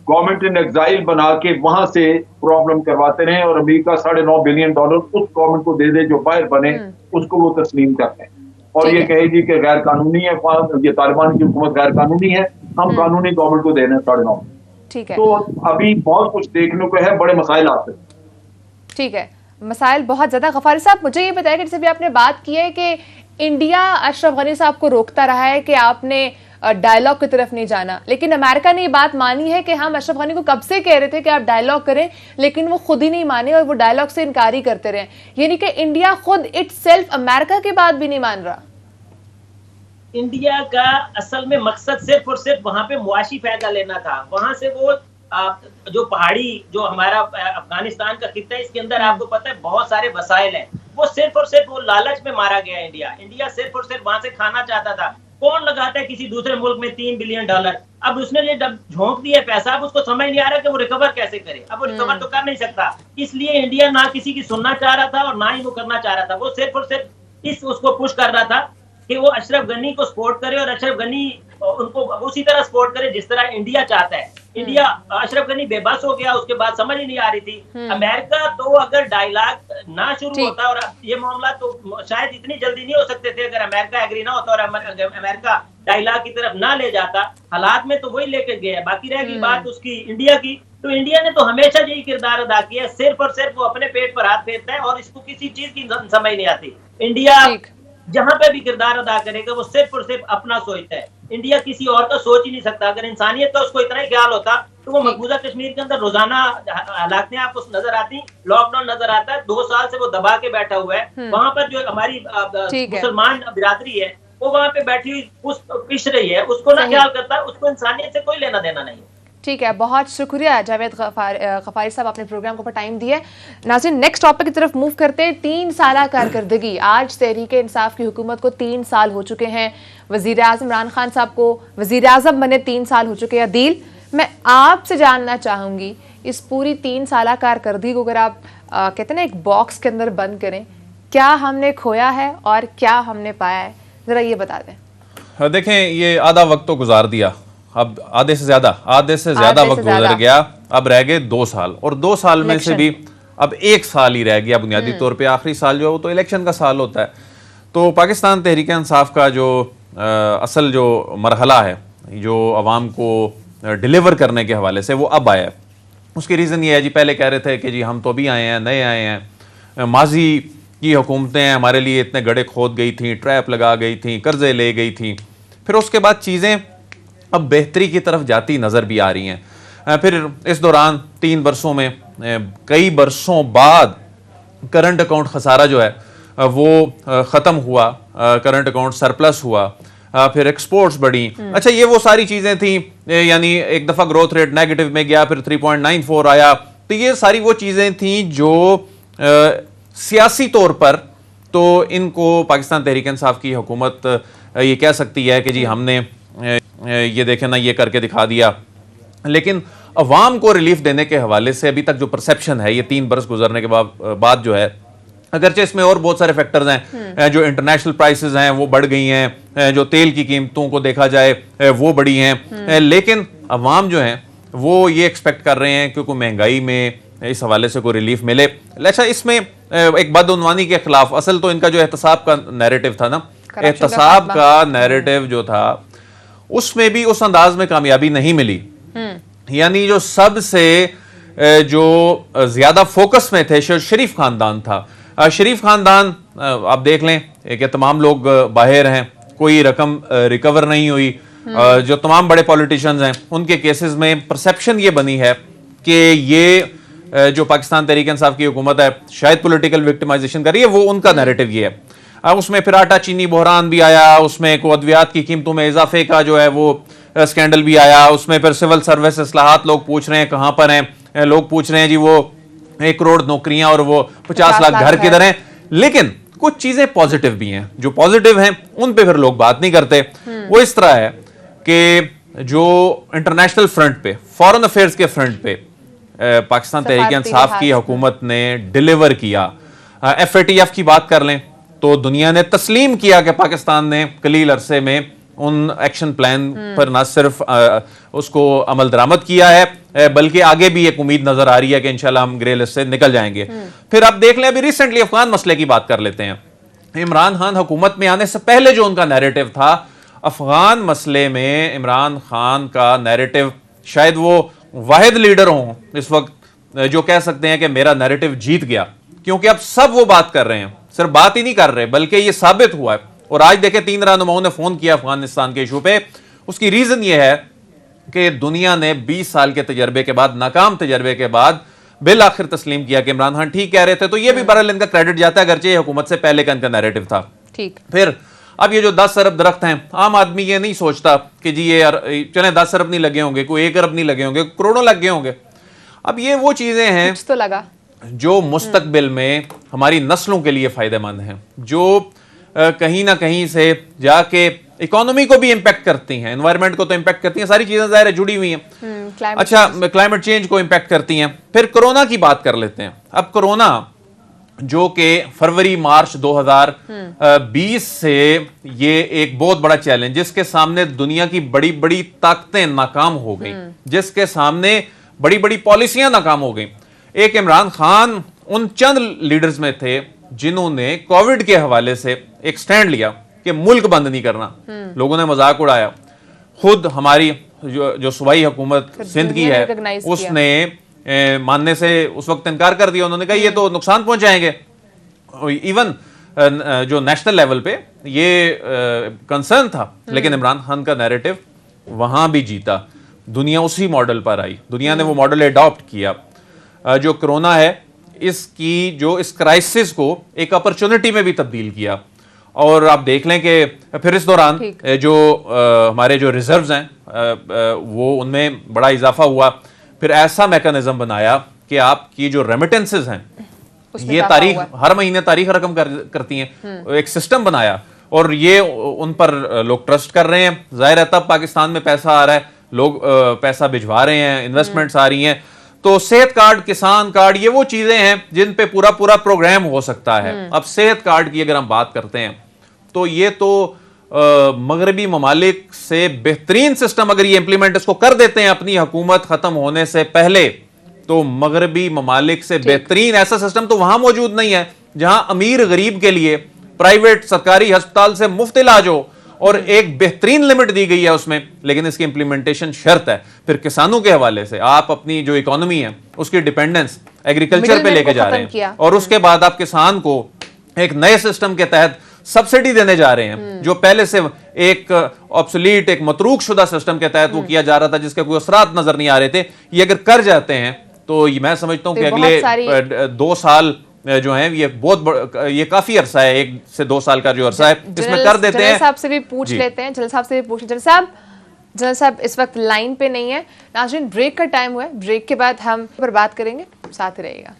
गवर्नमेंट इन एग्जाइल बना के वहां से प्रॉब्लम करवाते रहे और अमेरिका $9.5 बिलियन उस गवर्नमेंट को दे दे जो बाहर बने, उसको वो तस्लीम करते हैं और ये कहेगी कि गैर कानूनी है, ये तालिबान की हुकूमत गैर कानूनी है, हम कानूनी गवर्नमेंट को दे रहे हैं 9.5। ठीक है, तो अभी बहुत कुछ देखने को है, बड़े मसाइल आते हैं। ठीक है, मसाइल बहुत ज्यादा। गफारी साहब, मुझे ये बताया कि जैसे भी आपने बात की है कि इंडिया अशरफ गनी साहब को रोकता रहा है कि आपने डायलॉग की तरफ नहीं जाना, लेकिन अमेरिका ने ये बात मानी है कि हम अशरफ गनी को कब से कह रहे थे कि आप डायलॉग करें, लेकिन वो खुद ही नहीं माने और वो डायलॉग से इनकार ही करते रहे। यानी कि इंडिया खुद इटसेल्फ अमेरिका की बात भी नहीं मान रहा। इंडिया का असल में मकसद सिर्फ और सिर्फ वहां पे मुआशी फायदा लेना था। वहां से वो जो पहाड़ी, जो हमारा अफगानिस्तान का खित्ता है, इसके अंदर आपको पता है बहुत सारे वसाइल हैं, वो सिर्फ और सिर्फ वो लालच में मारा गया। इंडिया सिर्फ और सिर्फ वहां से खाना चाहता था। कौन लगाता है किसी दूसरे मुल्क में $3 बिलियन? अब उसने जब झोंक दिया पैसा, अब उसको समझ नहीं आ रहा कि वो रिकवर कैसे करे। अब वो रिकवर तो कर नहीं सकता, इसलिए इंडिया ना किसी की सुनना चाह रहा था और ना ही वो करना चाह रहा था। वो सिर्फ और सिर्फ उसको पुश कर रहा था कि वो अशरफ गनी को सपोर्ट करे और अशरफ गनी उनको उसी तरह सपोर्ट करे जिस तरह इंडिया चाहता है। इंडिया, अशरफ गनी बेबस हो गया, उसके बाद समझ ही नहीं आ रही थी। अमेरिका तो अगर डायलॉग ना शुरू होता, और ये मामला तो शायद इतनी जल्दी नहीं हो सकते थे अगर अमेरिका एग्री ना होता और अमेरिका डायलॉग की तरफ ना ले जाता। हालात में तो वही लेकर गया। बाकी रहेगी बात उसकी इंडिया की, तो इंडिया ने तो हमेशा यही किरदार अदा किया, सिर्फ और सिर्फ वो अपने पेट पर हाथ फेरता है और इसको किसी चीज की समझ नहीं आती। इंडिया जहां पे भी किरदार अदा करेगा वो सिर्फ और सिर्फ अपना सोचता है। इंडिया किसी और का सोच ही नहीं सकता। अगर इंसानियत का उसको इतना ही ख्याल होता तो वो मकबूजा कश्मीर के अंदर रोजाना हालातें आपको नजर आती, लॉकडाउन नजर आता है, 2 साल से वो दबा के बैठा हुआ है। वहां पर जो हमारी मुसलमान बिरादरी है वो वहां पे बैठी हुई पिस रही है, उसको ना ख्याल करता, उसको इंसानियत से कोई लेना देना नहीं। ठीक है, बहुत शुक्रिया जावेद गफारी साहब, आपने प्रोग्राम को पर टाइम दिया। नाज़रीन, नेक्स्ट टॉपिक की तरफ मूव करते हैं। 3 साल कारकर्दगी, आज तहरीक इंसाफ की हुकूमत को 3 साल हो चुके हैं। वज़ीर आज़म इमरान खान साहब को वज़ीर आज़म बने 3 साल हो चुके हैं। अदील, मैं आपसे जानना चाहूँगी, इस पूरी 3 साल कारकर्दगी को अगर आप कहते हैं ना एक बॉक्स के अंदर बंद करें, क्या हमने खोया है और क्या हमने पाया है, ज़रा ये बता दें। देखें, ये आधा वक्त तो गुजार दिया, अब आधे से ज्यादा वक्त गुजर गया, अब रह गए 2 साल, और 2 साल में से भी अब 1 साल ही रह गया बुनियादी तौर पे। आखिरी साल जो है वो तो इलेक्शन का साल होता है। तो पाकिस्तान तहरीक इंसाफ का जो असल जो मरहला है, जो अवाम को डिलीवर करने के हवाले से, वो अब आया है। उसकी रीज़न ये है जी, पहले कह रहे थे कि जी हम तो अभी आए हैं, नए आए हैं, माजी की हुकूमतें हमारे लिए इतने गड्ढे खोद गई थी, ट्रैप लगा गई थी, कर्जे ले गई थी। फिर उसके बाद चीज़ें अब बेहतरी की तरफ जाती नज़र भी आ रही हैं। फिर इस दौरान 3 बरसों में कई बरसों बाद करंट अकाउंट खसारा जो है वो ख़त्म हुआ, करंट अकाउंट सरप्लस हुआ, फिर एक्सपोर्ट्स बढ़ी। अच्छा, ये वो सारी चीज़ें थी, यानी एक दफ़ा ग्रोथ रेट नेगेटिव में गया, फिर 3.94 आया, तो ये सारी वो चीजें थी जो सियासी तौर पर तो इनको पाकिस्तान तहरीक इंसाफ की हुकूमत ये कह सकती है कि जी हमने ये देखें ना, ये करके दिखा दिया। लेकिन अवाम को रिलीफ देने के हवाले से अभी तक जो परसेप्शन है, ये 3 बरस गुजरने के बाद जो है, अगरचे इसमें और बहुत सारे फैक्टर्स हैं, जो इंटरनेशनल प्राइसेस हैं वो बढ़ गई हैं, जो तेल की कीमतों को देखा जाए वो बढ़ी हैं, लेकिन अवाम जो है वो ये एक्सपेक्ट कर रहे हैं कि कोई महंगाई में इस हवाले से कोई रिलीफ मिले। अच्छा, इसमें एक बदउनवानी के खिलाफ असल तो इनका जो एहतसाब का नैरेटिव था ना, एहतसाब का नैरेटिव जो था उसमें भी उस अंदाज में कामयाबी नहीं मिली। यानी जो सबसे जो ज्यादा फोकस में थे शरीफ खानदान था। शरीफ खानदान आप देख लें कि तमाम लोग बाहर हैं, कोई रकम रिकवर नहीं हुई। जो तमाम बड़े पॉलिटिशियंस हैं उनके केसेस में परसेप्शन ये बनी है कि ये जो पाकिस्तान तहरीक इंसाफ की हुकूमत है शायद पॉलिटिकल विक्टिमाइजेशन कर रही है, वो उनका नैरेटिव ये है। उसमें फिर आटा चीनी बहरान भी आया, उसमें को अद्वियात की कीमतों में इजाफे का जो है वो स्कैंडल भी आया, उसमें फिर सिविल सर्विस इस्लाहात लोग पूछ रहे हैं कहां पर हैं, लोग पूछ रहे हैं जी वो 1 करोड़ नौकरियां और वो 50 लाख घर किधर हैं। लेकिन कुछ चीजें पॉजिटिव भी हैं, जो पॉजिटिव हैं उन पे फिर लोग बात नहीं करते। वो इस तरह है कि जो इंटरनेशनल फ्रंट पे, फॉरेन अफेयर्स के फ्रंट पे पाकिस्तान तहरीक इंसाफ की हुकूमत ने डिलीवर किया। FATF की बात कर लें तो दुनिया ने तस्लीम किया कि पाकिस्तान ने कलील अरसे में उन एक्शन प्लान पर न सिर्फ उसको अमल दरामद किया है बल्कि आगे भी एक उम्मीद नजर आ रही है कि इंशाल्लाह हम ग्रे लिस्ट से निकल जाएंगे। फिर आप देख लें, अभी रिसेंटली अफगान मसले की बात कर लेते हैं। इमरान खान हुकूमत में आने से पहले जो उनका नैरेटिव था अफगान मसले में, इमरान खान का नैरेटिव शायद वो वाहिद लीडर हों इस वक्त जो कह सकते हैं कि मेरा नैरेटिव जीत गया, क्योंकि अब सब वो बात कर रहे हैं, सिर्फ बात ही नहीं कर रहे बल्कि ये साबित हुआ है। और आज देखें 3 रहनुमाओं ने फोन किया अफगानिस्तान के इशू पे। उसकी रीजन ये है कि दुनिया ने 20 साल के तजर्बे के बाद, नाकाम तजर्बे के बाद बिल आखिर तस्लीम किया कि इमरान खान ठीक कह रहे थे। तो ये भी बहरहाल इनका क्रेडिट जाता है, अगरचे हुकूमत से पहले का इनका नैरेटिव था। ठीक। फिर अब ये जो 10 अरब दरख्त हैं, आम आदमी ये नहीं सोचता कि जी ये चले 10 अरब नहीं लगे होंगे, कोई 1 अरब नहीं लगे होंगे, करोड़ों लग गए होंगे। अब ये वो चीजें हैं कुछ तो लगा जो मुस्तकबिल में हमारी नस्लों के लिए फायदेमंद हैं, जो कहीं ना कहीं से जाके इकोनॉमी को भी इंपैक्ट करती हैं, एनवायरनमेंट को तो इंपैक्ट करती हैं, सारी चीजें ज़ाहिर है जुड़ी हुई हैं। अच्छा, क्लाइमेट चेंज को इंपैक्ट करती हैं। फिर कोरोना की बात कर लेते हैं। अब कोरोना जो कि फरवरी मार्च 2020 से ये एक बहुत बड़ा चैलेंज, जिसके सामने दुनिया की बड़ी बड़ी ताकतें नाकाम हो गई, जिसके सामने बड़ी बड़ी पॉलिसियां नाकाम हो गई। एक इमरान खान उन चंद लीडर्स में थे जिन्होंने कोविड के हवाले से एक स्टैंड लिया कि मुल्क बंद नहीं करना। लोगों ने मजाक उड़ाया। खुद हमारी जो सूबाई हुकूमत सिंध की है उसने मानने से उस वक्त इनकार कर दिया। उन्होंने कहा ये तो नुकसान पहुंचाएंगे। इवन जो नेशनल लेवल पे ये कंसर्न था, लेकिन इमरान खान का नैरेटिव वहां भी जीता। दुनिया उसी मॉडल पर आई, दुनिया ने वो मॉडल एडॉप्ट किया। जो कोरोना है इसकी जो इस क्राइसिस को एक अपॉर्चुनिटी में भी तब्दील किया। और आप देख लें कि फिर इस दौरान जो हमारे जो रिजर्व्स हैं वो उनमें बड़ा इजाफा हुआ। फिर ऐसा मैकेनिज्म बनाया कि आपकी जो रेमिटेंसेस हैं ये तारीख हर महीने तारीख रकम करती हैं, एक सिस्टम बनाया और ये उन पर लोग ट्रस्ट कर रहे हैं। जाहिर है तब पाकिस्तान में पैसा आ रहा है, लोग पैसा भिजवा रहे हैं, इन्वेस्टमेंट्स आ रही हैं। तो सेहत कार्ड, किसान कार्ड, ये वो चीजें हैं जिन पे पूरा पूरा प्रोग्राम हो सकता है। अब सेहत कार्ड की अगर हम बात करते हैं तो ये तो मगरबी ममालिक से बेहतरीन सिस्टम, अगर ये इंप्लीमेंट इसको कर देते हैं अपनी हुकूमत खत्म होने से पहले, तो मगरबी ममालिक से बेहतरीन ऐसा सिस्टम तो वहां मौजूद नहीं है, जहां अमीर गरीब के लिए प्राइवेट सरकारी अस्पताल से मुफ्त इलाज हो और एक बेहतरीन लिमिट दी गई है उसमें। लेकिन इसकी इंप्लीमेंटेशन शर्त है। फिर किसानों के हवाले से आप अपनी जो इकोनॉमी है उसकी डिपेंडेंस एग्रीकल्चर पे लेके जा रहे हैं, और उसके बाद आप किसान को एक नए सिस्टम के तहत सब्सिडी देने जा रहे हैं, जो पहले से एक ऑब्सोलीट, एक मतरूक शुदा सिस्टम के तहत वो किया जा रहा था, जिसके कोई असरात नजर नहीं आ रहे थे। ये अगर कर जाते हैं तो मैं समझता हूं कि अगले 2 साल जो है ये ये काफी अरसा है, 1 से 2 साल का जो अरसा है इसमें कर देते हैं। साहब से भी पूछ लेते हैं, जनरल साहब से भी पूछ लेते हैं। जनरल साहब इस वक्त लाइन पे नहीं है। नाज़रीन, ब्रेक का टाइम हुआ है, ब्रेक के बाद हम पर बात करेंगे। साथ ही रहिएगा।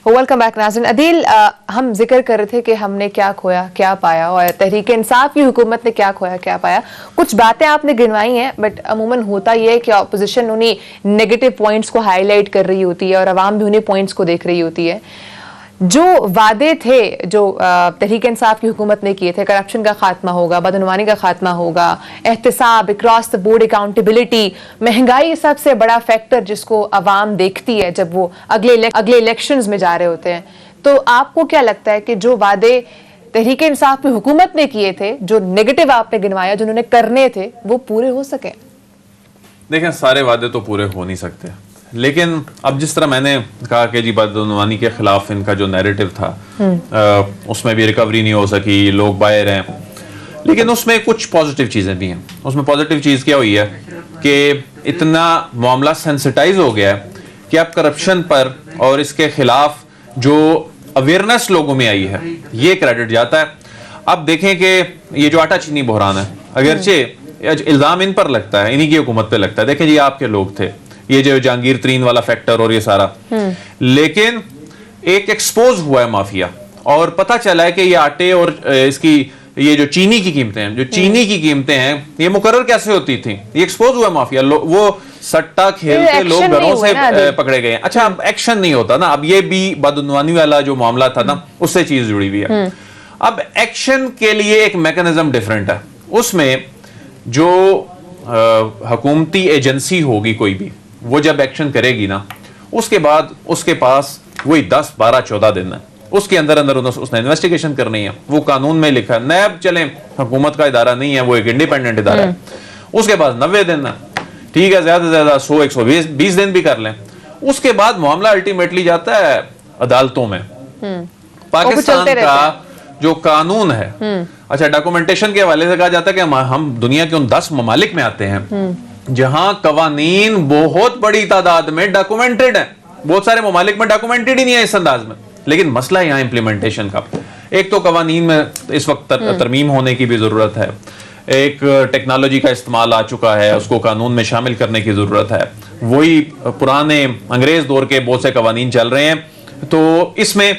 वेलकम बैक नाज़रीन। अदील, हम जिक्र कर रहे थे कि हमने क्या खोया क्या पाया, और तहरीक इंसाफ की हुकूमत ने क्या खोया क्या पाया। कुछ बातें आपने गिनवाई हैं, बट अमूमन होता यह है कि अपोजिशन उन्हीं नेगेटिव पॉइंट्स को हाईलाइट कर रही होती है और अवाम भी उन्हीं पॉइंट्स को देख रही होती है। जो वादे थे जो तहरीक इंसाफ की हुकूमत ने किए थे, करप्शन का खात्मा होगा, बदनवानी का खात्मा होगा, एहतसाब, अक्रॉस द बोर्ड अकाउंटेबिलिटी, महंगाई सबसे बड़ा फैक्टर जिसको अवाम देखती है जब वो अगले इलेक्शंस में जा रहे होते हैं। तो आपको क्या लगता है कि जो वादे तहरीक इंसाफ की हुकूमत ने किए थे, जो नेगेटिव आपने गिनवाया, जिन्होंने करने थे, वो पूरे हो सके? देखें, सारे वादे तो पूरे हो नहीं सकते, लेकिन अब जिस तरह मैंने कहा कि जी बदनवानी के खिलाफ इनका जो नैरेटिव था उसमें भी रिकवरी नहीं हो सकी, लोग बाहर हैं, लेकिन उसमें कुछ पॉजिटिव चीज़ें भी हैं। उसमें पॉजिटिव चीज़ क्या हुई है कि इतना मामला सेंसिटाइज हो गया है कि अब करप्शन पर और इसके खिलाफ जो अवेयरनेस लोगों में आई है, ये क्रेडिट जाता है। अब देखें कि ये जो आटा चीनी बहरान है, अगरचे इल्ज़ाम इन पर लगता है, इन्हीं की हुकूमत पे लगता है, देखें जी आपके लोग थे, ये जो जहांगीर तरीन वाला फैक्टर और ये सारा, लेकिन एक एक्सपोज हुआ है माफिया, और पता चला है कि ये आटे और इसकी ये जो चीनी की कीमतें हैं, जो चीनी की कीमतें हैं, ये मुकर्रर कैसे होती थी, ये एक्सपोज हुआ माफिया। वो सट्टा खेलते लोग घरों से पकड़े गए हैं। अच्छा, अब एक्शन नहीं होता ना, अब ये भी बदनवानी वाला जो मामला था ना, उससे चीज जुड़ी हुई है। अब एक्शन के लिए एक मैकेनिज्म डिफरेंट है, उसमें जो हुकूमती एजेंसी होगी कोई भी, वो जब एक्शन करेगी ना, उसके बाद उसके पास वही 10, 12, 14 दिन है, उसके अंदर अंदर उसने इन्वेस्टिगेशन करनी है। वो कानून में लिखा है, नैब चले हुकूमत का इदारा नहीं है, वो एक इंडिपेंडेंट इदारा है, उसके पास 90 दिन है, ठीक है, ज्यादा से ज्यादा 100, 120 दिन भी कर लें। उसके बाद मामला अल्टीमेटली जाता है अदालतों में। पाकिस्तान का जो कानून है, अच्छा, डॉक्यूमेंटेशन के हवाले से कहा जाता है कि हम दुनिया के उन 10 ममालिक में आते हैं जहां कवानीन बहुत बड़ी तादाद में डॉक्यूमेंटेड है। बहुत सारे ममालिक में डॉक्यूमेंटेड ही नहीं है इस अंदाज में, लेकिन मसला यहाँ इंप्लीमेंटेशन का। एक तो कवानीन में इस वक्त तरमीम होने की भी जरूरत है, एक टेक्नोलॉजी का इस्तेमाल आ चुका है, उसको कानून में शामिल करने की जरूरत है, वही पुराने अंग्रेज दौर के बहुत से कवानीन चल रहे हैं। तो इसमें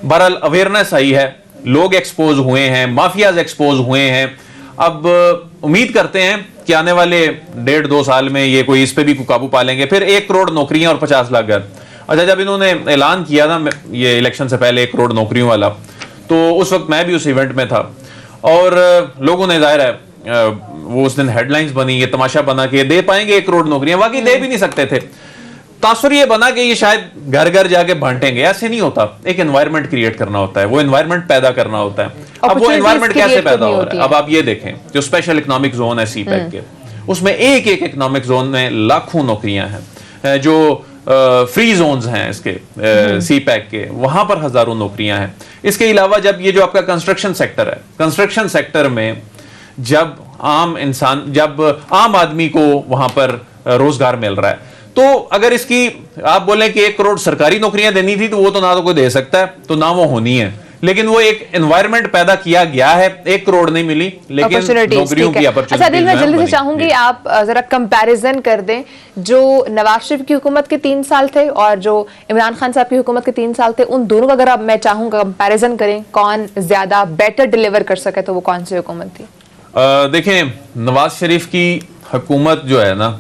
बहरहाल अवेयरनेस आई है, लोग एक्सपोज हुए हैं, माफियाज एक्सपोज हुए हैं। अब उम्मीद करते हैं कि आने वाले 1.5-2 साल में ये कोई इस पे भी काबू पा लेंगे। फिर 1 करोड़ नौकरियां और 50 लाख घर। अच्छा, जब इन्होंने ऐलान किया ना ये इलेक्शन से पहले 1 करोड़ नौकरियों वाला, तो उस वक्त मैं भी उस इवेंट में था, और लोगों ने, जाहिर है वो उस दिन हेडलाइंस बनी, ये तमाशा बना कि दे पाएंगे 1 करोड़ नौकरियां, वाकई दे भी नहीं सकते थे। तासुर ये बना कि ये शायद घर घर जाके बांटेंगे, ऐसे नहीं होता। एक एनवायरनमेंट क्रिएट करना होता है, वो एनवायरनमेंट पैदा करना होता है। अब वो एनवायरनमेंट कैसे पैदा हो रहा है? अब आप ये देखें, जो स्पेशल इकोनॉमिक जोन है सीपैक के, उसमें एक इकोनॉमिक जोन में लाखों नौकरियां हैं, जो फ्री जोन्स हैं इसके सीपैक के, वहां पर हजारों नौकरियां हैं। इसके अलावा जब ये जो आपका कंस्ट्रक्शन सेक्टर है, कंस्ट्रक्शन सेक्टर में जब आम आदमी को वहां पर रोजगार मिल रहा है, तो अगर इसकी आप बोलें कि 1 करोड़ सरकारी नौकरियां देनी थी, तो वो तो ना तो कोई दे सकता है, तो ना वो होनी है। लेकिन वो एक एनवायरनमेंट पैदा किया गया है, 1 करोड़ नहीं मिली, लेकिन नौकरियों की अपॉर्चुनिटी। अच्छा दिल, मैं जल्दी से चाहूंगी आप जरा कंपैरिजन कर दें, जो नवाज शरीफ की हुकूमत के 3 साल थे और जो इमरान खान साहब की हुकूमत के 3 साल थे, उन दोनों का अगर अब मैं चाहूंगा कंपैरिजन करें, कौन ज्यादा बेटर डिलीवर कर सके, तो वो कौन सी हुकूमत थी? देखें, नवाज शरीफ की हुकूमत जो है ना,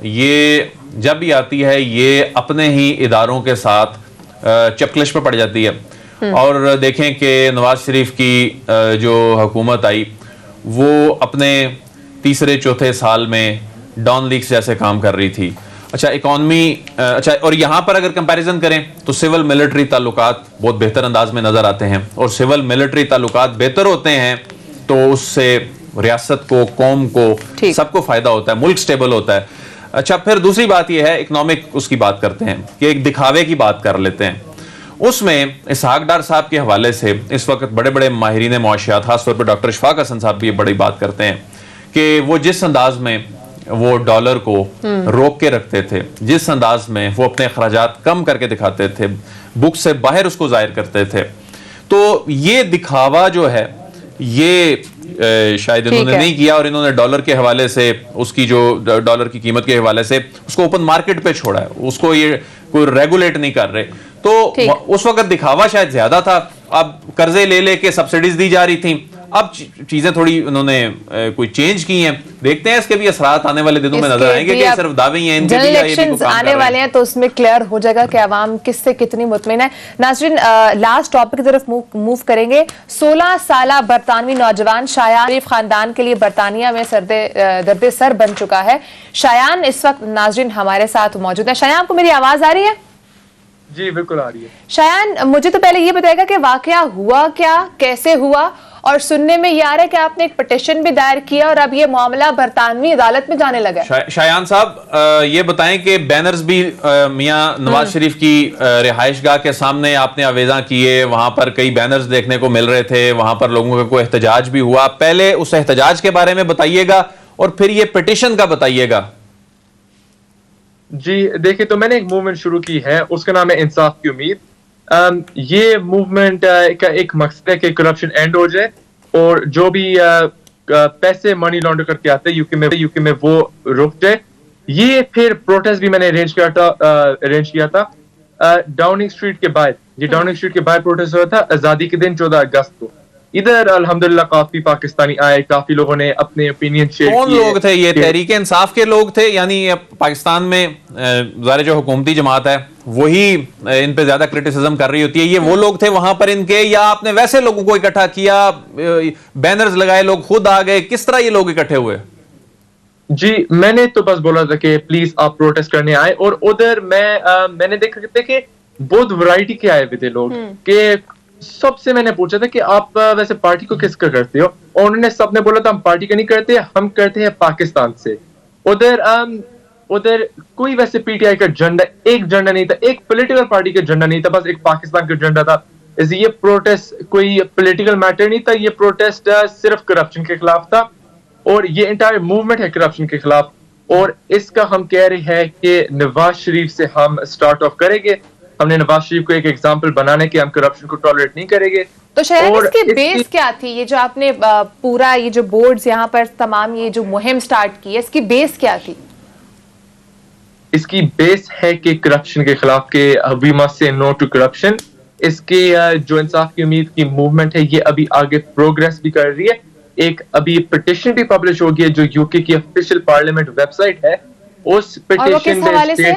ये जब भी आती है, ये अपने ही इदारों के साथ चपकलिश पे पड़ जाती है। और देखें कि नवाज शरीफ की जो हुकूमत आई, वो अपने 3-4 साल में डॉन लीग्स जैसे काम कर रही थी। अच्छा, इकॉनमी, अच्छा, और यहाँ पर अगर कंपैरिजन करें तो सिविल मिलिट्री ताल्लुकात बहुत बेहतर अंदाज में नजर आते हैं, और सिविल मिलिट्री ताल्लुकात बेहतर होते हैं तो उससे रियासत को, कौम को, सबको फायदा होता है, मुल्क स्टेबल होता है। अच्छा, फिर दूसरी बात यह है, इकोनॉमिक उसकी बात करते हैं कि एक दिखावे की बात कर लेते हैं। उसमें इसहाक डार साहब के हवाले से इस वक्त बड़े बड़े माहिरीन मुआशियात, खासतौर पर डॉक्टर इशफाक हसन साहब भी ये बड़ी बात करते हैं कि वो जिस अंदाज में वो डॉलर को रोक के रखते थे, जिस अंदाज में वो अपने अखराजात कम करके दिखाते थे, बुक से बाहर उसको जाहिर करते थे, तो ये दिखावा जो है ये शायद इन्होंने नहीं किया, और इन्होंने डॉलर के हवाले से, उसकी जो डॉलर की कीमत के हवाले से उसको ओपन मार्केट पे छोड़ा है, उसको ये कोई रेगुलेट नहीं कर रहे। तो उस वक्त दिखावा शायद ज्यादा था। अब कर्जे ले लेके सब्सिडीज दी जा रही थी, अब चीजें थोड़ी उन्होंने कोई चेंज की हैं। देखते हैं इसके भी असरात आने वाले दिनों में नजर आएंगे कि सिर्फ दावे ही हैं इनके, जनरल इलेक्शंस आने वाले हैं तो उसमें क्लियर हो जाएगा कि आवाम किससे कितनी मुतमिन है। नाज़रीन, लास्ट टॉपिक की तरफ मूव करेंगे। 16 साला बरतानवी नौजवान शायान शरीफ खानदान के लिए बरतानिया में दर्द सर बन चुका है। शायान इस वक्त नाज़रीन हमारे साथ मौजूद है। शायान, आपको मेरी आवाज आ रही है? जी बिल्कुल आ रही है। शायान, मुझे तो पहले ये बताएगा कि वाकया हुआ क्या, कैसे हुआ, और सुनने में ये आ रहा है कि आपने एक पिटीशन भी दायर किया और अब ये मामला बरतानवी अदालत में जाने लगा है। शायान साहब, ये बताएं कि बैनर्स भी मियां नवाज शरीफ की रिहाइशगाह के सामने आपने आवेजा किए, वहां पर कई बैनर्स देखने को मिल रहे थे, वहां पर लोगों का कोई एहतजाज भी हुआ। पहले उस एहतजाज के बारे में बताइएगा और फिर ये पिटीशन का बताइएगा। जी देखिए, तो मैंने एक मूवमेंट शुरू की है, उसका नाम है इंसाफ की उम्मीद। ये मूवमेंट का एक मकसद है कि करप्शन एंड हो जाए और जो भी पैसे मनी लॉन्डर करके आते हैं यूके में वो रुक जाए। ये फिर प्रोटेस्ट भी मैंने अरेंज किया था डाउनिंग स्ट्रीट के बाहर। ये डाउनिंग स्ट्रीट के बाहर प्रोटेस्ट हुआ था आजादी के दिन 14 अगस्त को। इधर अल्हम्दुलिल्लाह काफी पाकिस्तानी आए, काफी लोगों ने अपने ओपिनियन शेयर किए। कौन लोग थे ये? तहरीक इंसाफ के लोग थे? यानी पाकिस्तान में ज़ाहिर जो हुकूमती जमात है वही इन पे ज्यादा क्रिटिसिज्म कर रही होती है, ये वो लोग थे वहां पर इनके, या आपने वैसे लोगों को इकट्ठा किया, बैनर्स लगाए, लोग खुद आ गए, किस तरह ये लोग इकट्ठे हुए? जी मैंने तो बस बोला था कि प्लीज आप प्रोटेस्ट करने आए, और उधर मैंने देखा कि बहुत वैरायटी के आए हुए थे लोग। कि सबसे मैंने पूछा था कि आप वैसे पार्टी को किसका करते हो, और उन्होंने सबने बोला था हम पार्टी का नहीं करते, हम करते हैं पाकिस्तान से। उधर कोई वैसे पीटीआई का झंडा, एक झंडा नहीं था, एक पॉलिटिकल पार्टी का झंडा नहीं था, बस एक पाकिस्तान का झंडा था। इसलिए ये प्रोटेस्ट कोई पॉलिटिकल मैटर नहीं था, ये प्रोटेस्ट सिर्फ करप्शन के खिलाफ था, और ये इंटायर मूवमेंट है करप्शन के खिलाफ। और इसका हम कह रहे हैं कि नवाज शरीफ से हम स्टार्ट ऑफ करेंगे। हमने नवाज शरीफ को एक एग्जाम्पल बनाने के हम करप्शन को टॉलरेट नहीं करेंगे। तो शायद इसकी बेस क्या थी? ये जो आपने पूरा ये जो बोर्ड्स यहाँ पर तमाम ये जो मुहिम स्टार्ट की है, इसकी बेस क्या थी? इसकी बेस है कि करप्शन के खिलाफ के we must say no to corruption. इसके जो इंसाफ की उम्मीद की मूवमेंट है ये अभी आगे प्रोग्रेस भी कर रही है। एक अभी पिटीशन भी पब्लिश हो गई है जो यूके की ऑफिशियल पार्लियामेंट वेबसाइट है। उस पिटीशन में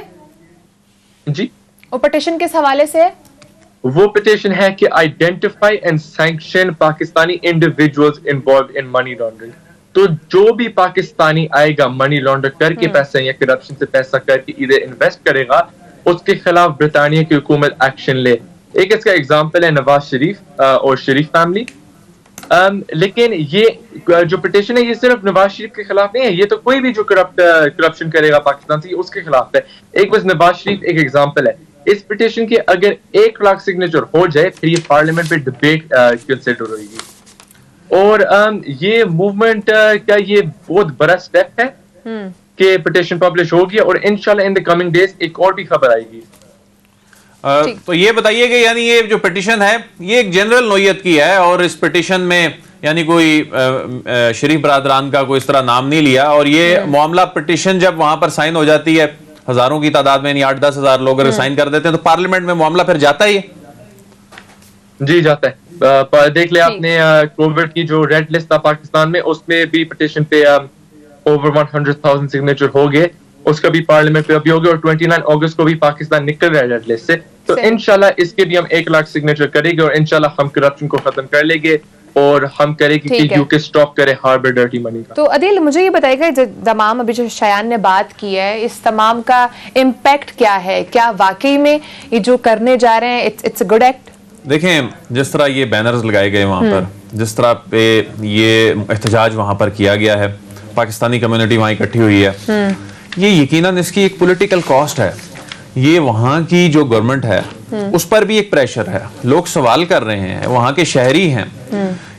जी वो पिटीशन किस हवाले से है? वो पिटीशन है कि identify and sanction Pakistani individuals involve in money laundering. तो जो भी पाकिस्तानी आएगा मनी लॉन्डर करके पैसा या करप्शन से पैसा करके इधर इन्वेस्ट करेगा, उसके खिलाफ ब्रिटानिया की हुकूमत एक्शन ले। एक इसका एग्जांपल है नवाज शरीफ और शरीफ फैमिली। लेकिन ये जो पिटीशन है ये सिर्फ नवाज शरीफ के खिलाफ नहीं है, ये तो कोई भी जो करप्शन करेगा पाकिस्तान से उसके खिलाफ है। एक बस नवाज शरीफ एक एग्जांपल है। इस पिटीशन के अगर 1 लाख सिग्नेचर हो जाए फिर ये पार्लियामेंट पे डिबेट कंसिडर होगी। और ये मूवमेंट का ये बहुत बड़ा स्टेप है कि पिटीशन पब्लिश होगी, और इंशाल्लाह इन द कमिंग डेज एक और भी खबर आएगी। तो ये बताइए कि यानी ये जो पिटीशन है ये एक जनरल नोयत की है, और इस पिटीशन में यानी कोई शरीफ बरादरान का कोई इस तरह नाम नहीं लिया, और ये मामला पिटीशन जब वहां पर साइन हो जाती है हजारों की तादाद में, यानी 8-10 हजार लोग अगर साइन कर देते हैं तो पार्लियामेंट में मामला फिर जाता ही है। जी जाता है। देख ले आपने कोविड की जो रेड लिस्ट था पाकिस्तान में, उसमें भी पिटीशन पे ओवर 100,000 सिग्नेचर हो गए, उसका भी पार्लियामेंट पे अभी हो गया, और 29 अगस्त को भी पाकिस्तान निकल रहा है रेड लिस्ट से। तो इंशाल्लाह इसके भी हम 1 लाख सिग्नेचर करेंगे, और इंशाल्लाह हम करप्शन को खत्म कर लेंगे, और हम करेंगे कि यूके स्टॉप करे हार्बर डर्टी मनी का। तो अदिल, मुझे ये बताइएगा जो तमाम अभी जो शायान ने बात की है, इस तमाम का इम्पैक्ट क्या है? क्या वाकई में ये जो करने जा रहे हैं इट्स अ गुड एक्ट? देखें, जिस तरह ये बैनर्स लगाए गए वहां पर, जिस तरह पे ये एहतजाज वहां पर किया गया है, पाकिस्तानी कम्युनिटी वहां इकट्ठी हुई है, ये यकीनन इसकी एक पॉलिटिकल कॉस्ट है। ये वहां की जो गवर्नमेंट है उस पर भी एक प्रेशर है। लोग सवाल कर रहे हैं, वहां के शहरी हैं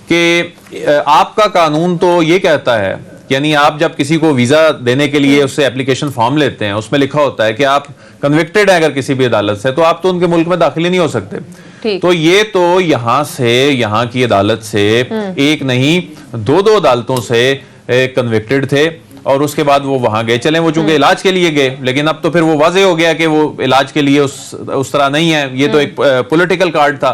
कि आपका कानून तो ये कहता है, यानी आप जब किसी को वीजा देने के लिए उससे एप्लीकेशन फॉर्म लेते हैं उसमें लिखा होता है कि आप कन्विक्टेड है अगर किसी भी अदालत से तो आप तो उनके मुल्क में दाखिल ही नहीं हो सकते। ठीक। तो ये तो यहाँ से, यहाँ की अदालत से एक नहीं दो अदालतों से कन्विक्टेड थे और उसके बाद वो वहां गए। चले वो चूंकि इलाज के लिए गए, लेकिन अब तो फिर वो वाजे हो गया कि वो इलाज के लिए उस तरह नहीं है, ये तो एक पॉलिटिकल कार्ड था।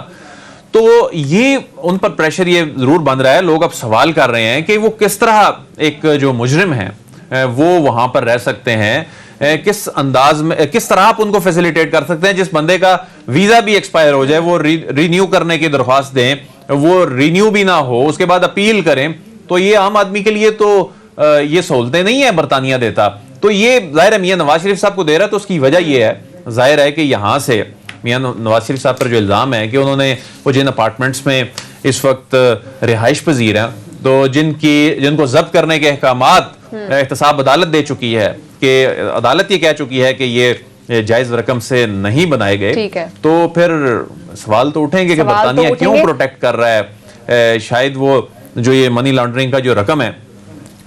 तो ये उन पर प्रेशर ये जरूर बन रहा है। लोग अब सवाल कर रहे हैं कि वो किस तरह एक जो मुजरिम है वो वहां पर रह सकते हैं, किस अंदाज में, किस तरह आप उनको फैसिलिटेट कर सकते हैं। जिस बंदे का वीजा भी एक्सपायर हो जाए, वो रिन्यू करने की दरख्वास्त दें, वो रिन्यू भी ना हो, उसके बाद अपील करें, तो ये आम आदमी के लिए तो ये सहूलतें नहीं है बरतानिया देता। तो ये जाहिर है मियां नवाज शरीफ साहब को दे रहा है, तो उसकी वजह ये है, जाहिर है कि यहां से मियां नवाज शरीफ साहब पर जो इल्जाम है कि उन्होंने वो जिन अपार्टमेंट्स में इस वक्त रिहाइश पजीर हैं, तो जिनको जब्त करने के अहकामात एहतसाब अदालत दे चुकी है, कि अदालत ये कह चुकी है कि ये जायज रकम से नहीं बनाए गए, तो फिर सवाल तो उठेंगे कि बरतानिया क्यों प्रोटेक्ट कर रहा है। शायद वो जो ये मनी लॉन्ड्रिंग का जो रकम है,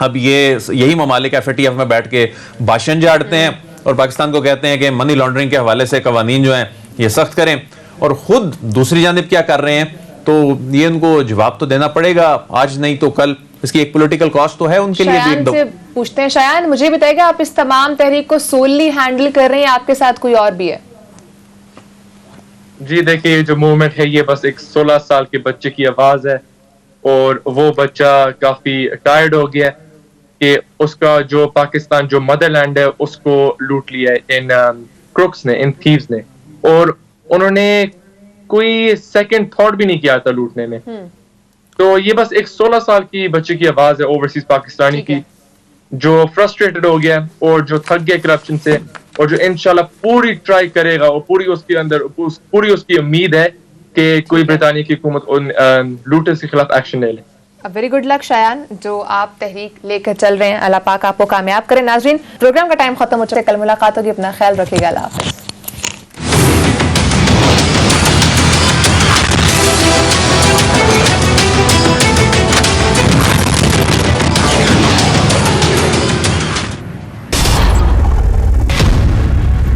अब यही ममालिक FATF में बैठ के भाषण झाड़ते हैं और पाकिस्तान को कहते हैं कि मनी लॉन्ड्रिंग के हवाले से कवानीन जो हैं ये सख्त करें, और खुद दूसरी जानिब क्या कर रहे हैं। तो ये उनको जवाब तो देना पड़ेगा, आज नहीं तो कल। इसकी एक पॉलिटिकल कॉस्ट तो है उनके लिए भी। से पूछते हैं, शायान मुझे बताइएगा, आप इस तमाम तहरीक को सोली हैंडल कर रहे हैं, आपके साथ कोई और भी है? जी देखिए, जो मूवमेंट है ये बस एक 16 साल के बच्चे की आवाज है, और वो बच्चा काफी टायर्ड हो गया कि उसका जो पाकिस्तान जो मदरलैंड है उसको लूट लिया है इन क्रुक्स ने, इन थीव्स ने, और उन्होंने कोई सेकंड थॉट भी नहीं किया था लूटने में। तो ये बस एक 16 साल की बच्चे की आवाज है, ओवरसीज पाकिस्तानी की, जो फ्रस्ट्रेटेड हो गया और जो थक गया करप्शन से, और जो इंशाल्लाह पूरी ट्राई करेगा, और पूरी उसकी उम्मीद है कि कोई ब्रितानिया की हुकूमत उन लूटर्स के खिलाफ एक्शन ले ले। वेरी गुड लक शायान, जो आप तहरीक लेकर चल रहे हैं, अल्लाह पाक आपको कामयाब करें। नाज़रीन, प्रोग्राम का टाइम खत्म हो चुका है, कल मुलाकात होगी, अपना ख्याल रखिएगा, अल्लाह हाफ़िज़।